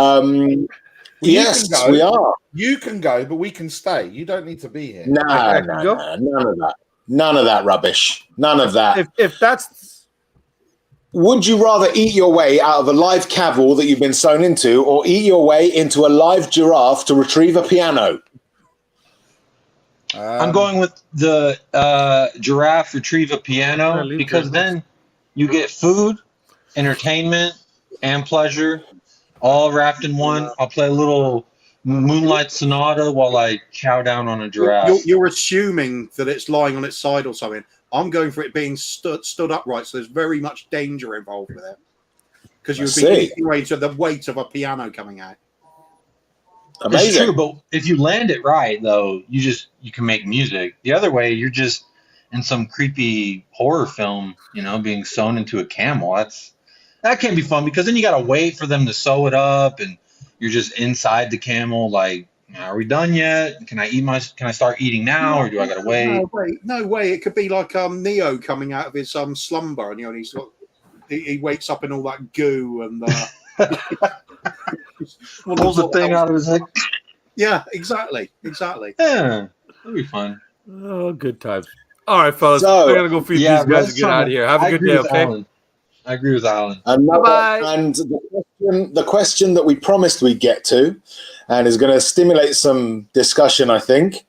[SPEAKER 1] Yes, we are.
[SPEAKER 2] You can go, but we can stay. You don't need to be here.
[SPEAKER 1] No, none of that. None of that rubbish. None of that.
[SPEAKER 5] If that's...
[SPEAKER 1] Would you rather eat your way out of a live cavil that you've been sewn into, or eat your way into a live giraffe to retrieve a piano?
[SPEAKER 6] I'm going with the giraffe retrieve a piano because then you get food, entertainment, and pleasure all wrapped in one. I'll play a little Moonlight Sonata while I chow down on a giraffe.
[SPEAKER 3] You're assuming that it's lying on its side or something. I'm going for it being stood upright, so there's very much danger involved with it. Because you would be eating away to the weight of a piano coming out.
[SPEAKER 1] Amazing.
[SPEAKER 6] It's true, but if you land it right, though, you can make music. The other way, you're just in some creepy horror film, being sewn into a camel. That can't be fun because then you got to wait for them to sew it up, and you're just inside the camel. Like, are we done yet? Can I start eating now, or do I got to wait?
[SPEAKER 3] No way. It could be like Neo coming out of his slumber, and he wakes up in all that goo and.
[SPEAKER 6] Pulls the thing out of his head.
[SPEAKER 3] Yeah, exactly.
[SPEAKER 6] Yeah, that'd be fun.
[SPEAKER 5] Oh, good times. All right, fellas.
[SPEAKER 1] So,
[SPEAKER 5] I gotta go feed these guys and get out of here. Have a good day, okay?
[SPEAKER 6] Alan. I agree with Alan.
[SPEAKER 5] Bye-bye.
[SPEAKER 1] And the question that we promised we'd get to, and is going to stimulate some discussion, I think,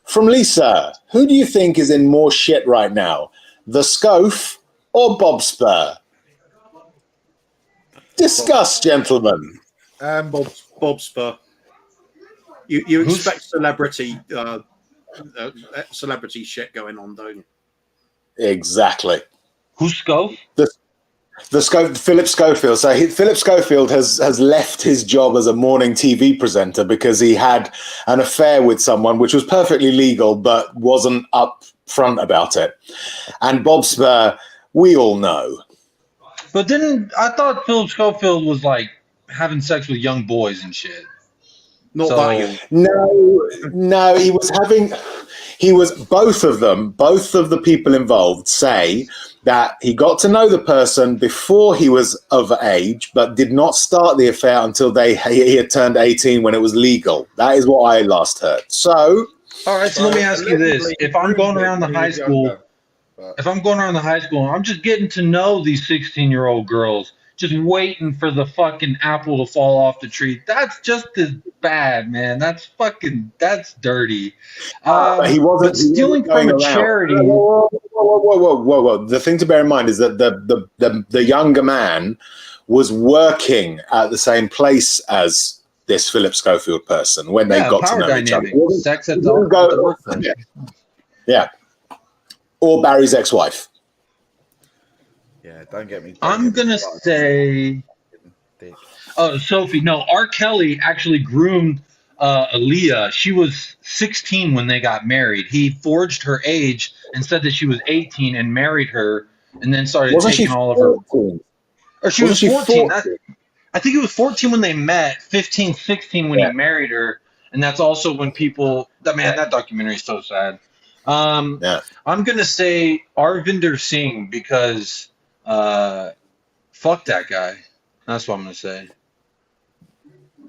[SPEAKER 1] from Lisa. Who do you think is in more shit right now, the Scof or Bob Spur? Discuss, gentlemen.
[SPEAKER 3] Bob Spur. You expect celebrity shit going on, don't you?
[SPEAKER 1] Exactly.
[SPEAKER 6] Who's Scof?
[SPEAKER 1] Philip Schofield. So Philip Schofield has left his job as a morning TV presenter because he had an affair with someone, which was perfectly legal, but wasn't upfront about it. And Bob Spur, we all know.
[SPEAKER 6] But I thought Philip Schofield was like having sex with young boys and shit.
[SPEAKER 3] Not that young.
[SPEAKER 1] No, he was both of them, both of the people involved say that he got to know the person before he was of age, but did not start the affair until he had turned 18 when it was legal. That is what I last heard. So,
[SPEAKER 6] all right, so let me ask you this. If I'm going around the high school, I'm just getting to know these 16-year-old girls, just waiting for the fucking apple to fall off the tree. That's just as bad, man. That's dirty.
[SPEAKER 1] He wasn't
[SPEAKER 6] stealing from a charity.
[SPEAKER 1] Whoa. The thing to bear in mind is that the younger man was working at the same place as this Philip Schofield person when they got to know each other.
[SPEAKER 6] Sex at the workplace.
[SPEAKER 1] Yeah. Or Barry's ex-wife.
[SPEAKER 2] Yeah, don't get me.
[SPEAKER 6] I'm going to say... Oh, Sophie. No, R. Kelly actually groomed Aaliyah. She was 16 when they got married. He forged her age and said that she was 18 and married her and then started taking all of her... Or she was 14. I think it was 14 when they met, 15, 16 when he married her. and that's also when people. That documentary is so sad.
[SPEAKER 1] Yeah.
[SPEAKER 6] I'm gonna say Arvinder Singh because fuck that guy. That's what I'm gonna say.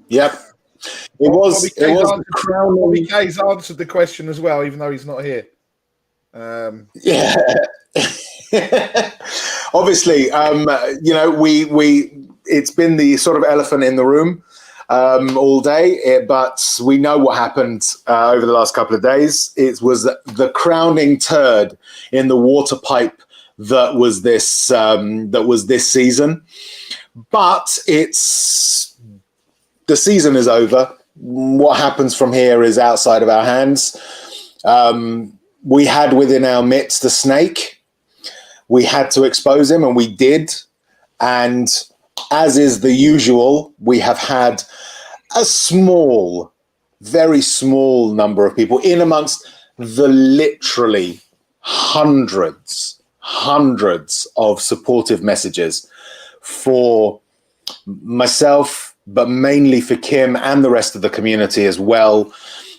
[SPEAKER 1] Yep.
[SPEAKER 2] Bobby
[SPEAKER 1] The crowning.
[SPEAKER 2] K's answered the question as well, even though he's not here.
[SPEAKER 1] Yeah. Obviously, it's been the sort of elephant in the room all day, but we know what happened over the last couple of days. It was the crowning turd in the water pipe that was this season. But the season is over. What happens from here is outside of our hands. We had within our midst a snake. We had to expose him, and we did. And as is the usual, we have had a small, very small number of people in amongst the literally hundreds of supportive messages for myself, but mainly for Kim and the rest of the community as well,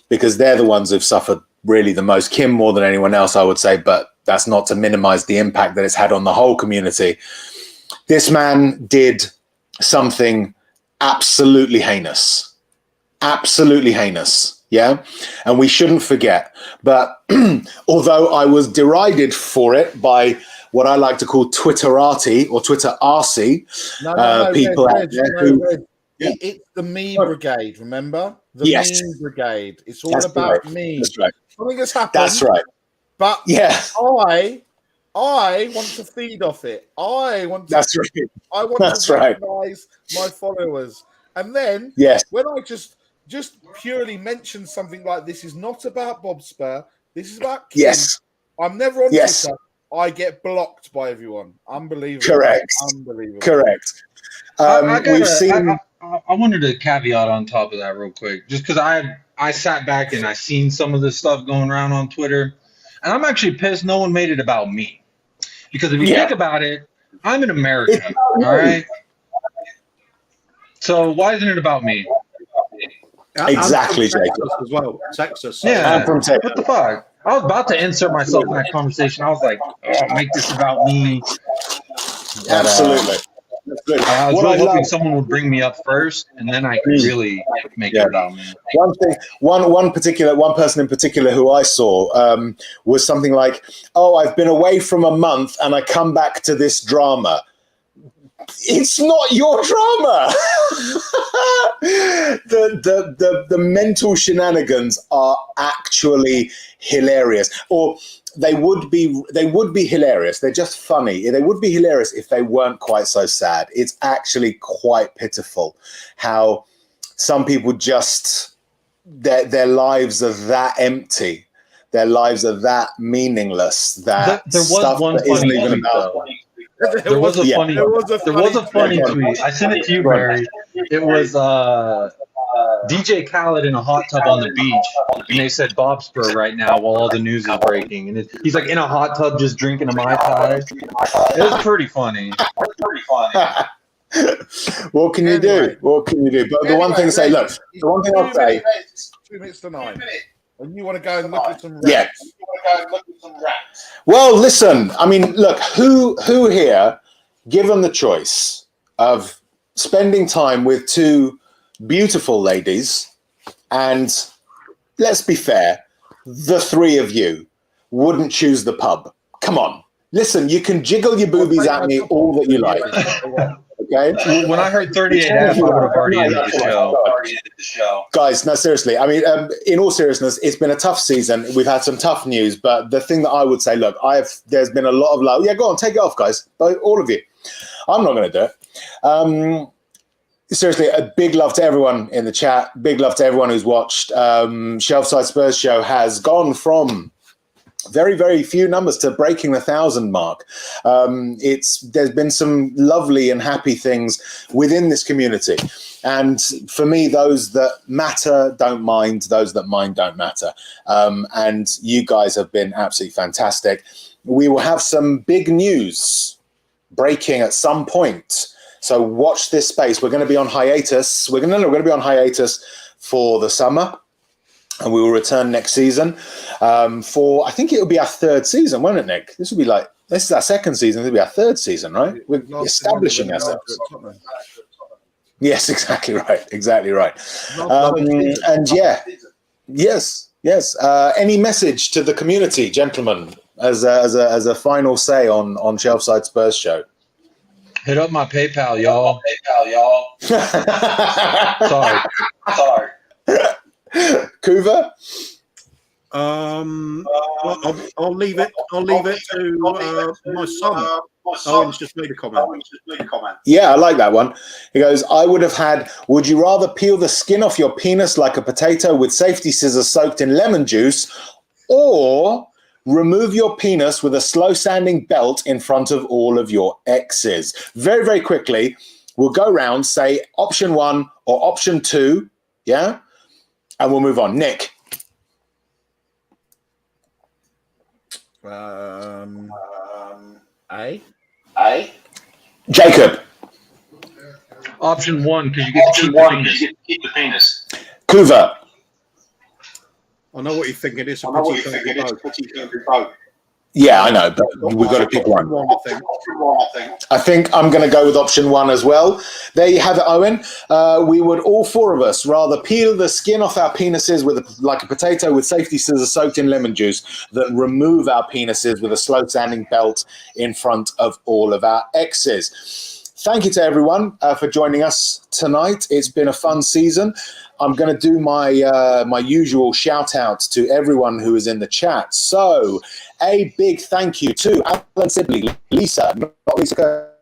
[SPEAKER 1] because they're the ones who've suffered really the most. Kim more than anyone else, I would say, but that's not to minimize the impact that it's had on the whole community. This man did something absolutely heinous. Absolutely heinous. Yeah. And we shouldn't forget. But although I was derided for it by what I like to call Twitterati or Twitter-arcy people out there
[SPEAKER 2] it's the me brigade, remember? The
[SPEAKER 1] yes.
[SPEAKER 2] me brigade. It's all about me.
[SPEAKER 1] That's right.
[SPEAKER 2] Something has happened.
[SPEAKER 1] That's right.
[SPEAKER 2] But
[SPEAKER 1] yeah,
[SPEAKER 2] I want to feed off it. I want to recognize my followers. And then when I just purely mention something like this is not about Bob Spur, this is about Kim.
[SPEAKER 1] Yes.
[SPEAKER 2] I'm never on Twitter. I get blocked by everyone. Unbelievable.
[SPEAKER 1] Correct.
[SPEAKER 2] Unbelievable.
[SPEAKER 1] Correct.
[SPEAKER 6] I wanted a caveat on top of that real quick, just because I sat back and I seen some of this stuff going around on Twitter, and I'm actually pissed no one made it about me. Because if you think about it, I'm in America, all right? So why isn't it about me?
[SPEAKER 1] Exactly,
[SPEAKER 3] Texas as well. Texas. So.
[SPEAKER 6] Yeah.
[SPEAKER 1] I'm from Texas.
[SPEAKER 6] What the fuck? I was about to insert myself in that conversation. I was like, oh, make this about me.
[SPEAKER 1] Absolutely.
[SPEAKER 6] I was really hoping someone would bring me up first, and then I could really make it about me.
[SPEAKER 1] One person in particular who I saw was something like, "Oh, I've been away from a month, and I come back to this drama." It's not your drama. The mental shenanigans are actually hilarious, or they would be hilarious. They're just funny. They would be hilarious if they weren't quite so sad. It's actually quite pitiful how some people just their lives are that empty. Their lives are that meaningless. That
[SPEAKER 6] there was
[SPEAKER 1] stuff
[SPEAKER 6] one
[SPEAKER 1] that isn't
[SPEAKER 6] funny
[SPEAKER 1] even
[SPEAKER 6] tweet,
[SPEAKER 1] about.
[SPEAKER 6] though. There was a funny tweet. I sent it to you, Barry. It was DJ Khaled in a hot tub on the beach, and they said Bob Spur right now while all the news is breaking, and he's like in a hot tub just drinking a Mai Tai. It was pretty funny.
[SPEAKER 1] What can you do? What can you do? But the one thing to say, look, the one thing I'll say,
[SPEAKER 2] 2 minutes to 9. And you want to go and look at some rats.
[SPEAKER 1] Yeah. Well, listen, I mean, look, who here, given the choice of spending time with two beautiful ladies, and let's be fair, the three of you wouldn't choose the pub? Come on. Listen, you can jiggle your boobies at me all that you like. Okay.
[SPEAKER 6] When I heard 38 F, I would have already ended the show.
[SPEAKER 1] Guys, no, seriously. I mean, in all seriousness, it's been a tough season. We've had some tough news, but the thing that I would say, look, there's been a lot of love. Yeah, go on, take it off, guys. All of you. I'm not going to do it. Seriously, a big love to everyone in the chat. Big love to everyone who's watched. Shelfside Spurs show has gone from very, very few numbers to breaking the 1,000 mark. There's been some lovely and happy things within this community. And for me, those that matter don't mind, those that mind don't matter. And you guys have been absolutely fantastic. We will have some big news breaking at some point. So watch this space. We're going to be on hiatus. We're going to be on hiatus for the summer. and we will return next season for, I think it will be our third season, won't it, Nick? This is our second season. This will be our third season, right? We're establishing ourselves. Yes, exactly right. Exactly right. And yes. Any message to the community, gentlemen, as a final say on Shelfside Spurs Show?
[SPEAKER 6] Hit up my PayPal, y'all. Sorry.
[SPEAKER 1] Kuva?
[SPEAKER 3] Well, I'll leave it to my son. Owen's just made a comment.
[SPEAKER 1] Yeah, I like that one. He goes, I would have had, would you rather peel the skin off your penis like a potato with safety scissors soaked in lemon juice, or remove your penis with a slow sanding belt in front of all of your exes? Very, very quickly, we'll go around, say option 1 or option 2, yeah? And we'll move on. Nick.
[SPEAKER 2] A.
[SPEAKER 1] Jacob.
[SPEAKER 6] Option 1, because you get to keep the penis.
[SPEAKER 1] Kuva.
[SPEAKER 3] I know what you're thinking. It's a pretty boat.
[SPEAKER 1] Yeah, I know, but we've got to pick one. I think I'm going to go with option 1 as well. There you have it, Owen. We would, all 4 of us, rather peel the skin off our penises like a potato with safety scissors soaked in lemon juice than remove our penises with a slow sanding belt in front of all of our exes. Thank you to everyone for joining us tonight. It's been a fun season. I'm going to do my my usual shout out to everyone who is in the chat. So, a big thank you to Alan Sibley, Lisa, not Lisa Kerr,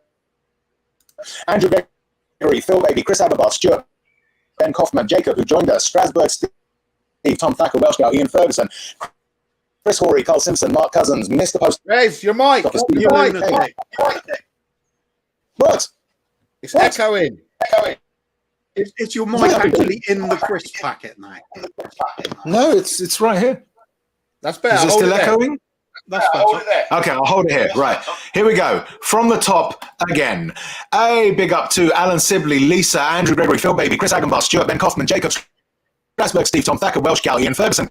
[SPEAKER 1] Andrew Gregory, Phil Baby, Chris Aberbar, Stuart, Ben Kaufman, Jacob, who joined us, Strasbourg, Steve, Tom Thacker, Welshgirl, Ian Ferguson, Chris Horry, Carl Simpson, Mark Cousins, Mr. Post.
[SPEAKER 2] Rez, your mic.
[SPEAKER 1] What?
[SPEAKER 2] It's echoing.
[SPEAKER 3] Is your mic actually in the crisp packet now?
[SPEAKER 1] No, it's right here.
[SPEAKER 2] That's better.
[SPEAKER 1] Is it still echoing?
[SPEAKER 3] That's better.
[SPEAKER 1] Okay, I'll hold it here. Right, here we go. From the top again. A big up to Alan Sibley, Lisa, Andrew Gregory, Phil Baby, Chris Agenbar, Stuart, Ben Kaufman, Jacob Strasbourg, Steve, Tom Thacker, Welsh Gal, Ian Ferguson,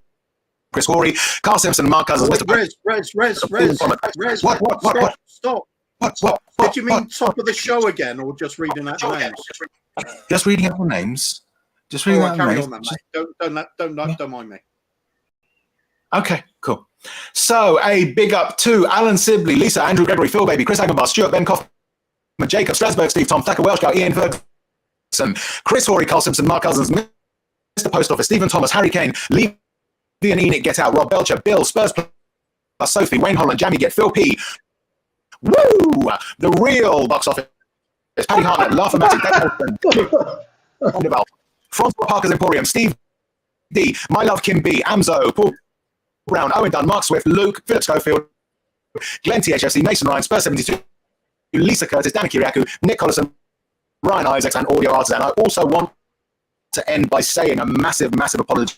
[SPEAKER 1] Chris Horry, Carl Simpson, Mark Cousins, Mr.
[SPEAKER 3] Rez.
[SPEAKER 1] What?
[SPEAKER 3] Stop.
[SPEAKER 1] What?
[SPEAKER 3] Did you mean top of the show again, or just reading out the names?
[SPEAKER 1] Just reading out the names. Just reading out the
[SPEAKER 3] carry
[SPEAKER 1] names.
[SPEAKER 3] on then, mate. Don't mind me.
[SPEAKER 1] Okay, cool. So a big up to Alan Sibley, Lisa, Andrew Gregory, Phil Baby, Chris Agenbar, Stuart, Ben Kaufman, Jacob Strasbourg, Steve, Tom Thacker, Welsh Gal, Ian Ferguson, Chris Horry, Carl Simpson, Mark Cousins, Mr. Post Office, Stephen Thomas, Harry Kane, Lee and Enoch, Get Out, Rob Belcher, Bill, Spurs Plus, Sophie, Wayne Holland, Jamie Get, Phil P. Woo! The real box office. Paddy Hartnett, Laughamatic, Francois Parker's Emporium, Steve D, My Love Kim B, Amzo, Paul Brown, Owen Dunn, Mark Swift, Luke, Philip Schofield, Glenn THFC, Mason Ryan, Spurs 72, Lisa Curtis, Danny Kiriakou, Nick Collison, Ryan Isaacs, and Audio Artisan. I also want to end by saying a massive apology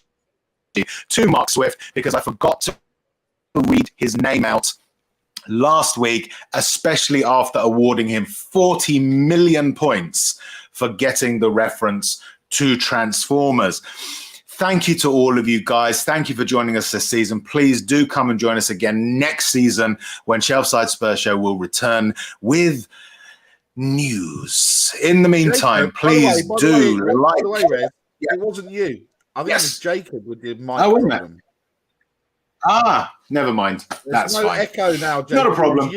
[SPEAKER 1] to Mark Swift because I forgot to read his name out last week, especially after awarding him 40 million points for getting the reference to Transformers. Thank you to all of you guys. Thank you for joining us this season. Please do come and join us again next season when Shelfside Spurs Show will return with news. In the meantime,
[SPEAKER 2] Jacob,
[SPEAKER 1] please do like.
[SPEAKER 2] By the way, Red, it wasn't you. I think it was Jacob with the mic problem.
[SPEAKER 1] Never mind. That's
[SPEAKER 2] no
[SPEAKER 1] fine.
[SPEAKER 2] Echo now, Jacob.
[SPEAKER 1] Not a problem.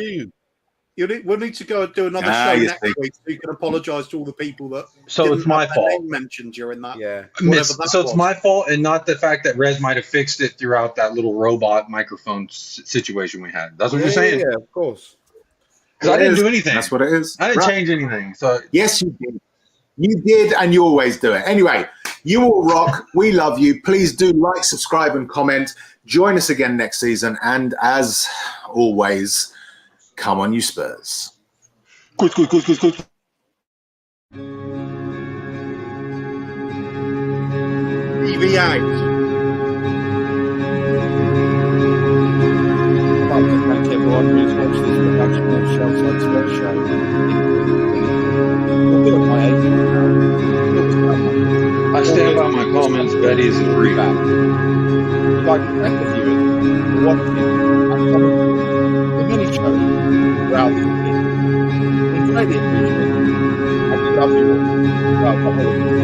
[SPEAKER 3] We'll need to go and do another show next week so you can apologise to all the people that
[SPEAKER 6] it's my fault.
[SPEAKER 3] Name mentioned during that.
[SPEAKER 2] Yeah.
[SPEAKER 6] It's my fault and not the fact that Rez might have fixed it throughout that little robot microphone situation we had. That's what you're saying?
[SPEAKER 2] Yeah, of course.
[SPEAKER 6] Because I didn't do anything.
[SPEAKER 1] That's what it is.
[SPEAKER 6] I didn't change anything. So
[SPEAKER 1] yes, you did. You did, and you always do it. Anyway, you all rock. We love you. Please do like, subscribe, and comment. Join us again next season. And as always, come on, you Spurs.
[SPEAKER 6] Good.
[SPEAKER 3] TV out.
[SPEAKER 2] I'd like to thank everyone who's watched this production of Shelfside Spurs Show.
[SPEAKER 6] I stand by my comments. Betty is a freak.
[SPEAKER 2] We'd like to thank the viewers for watching and commenting the many shows throughout this year. We greatly appreciate it, and we love you all. Well, not all of you.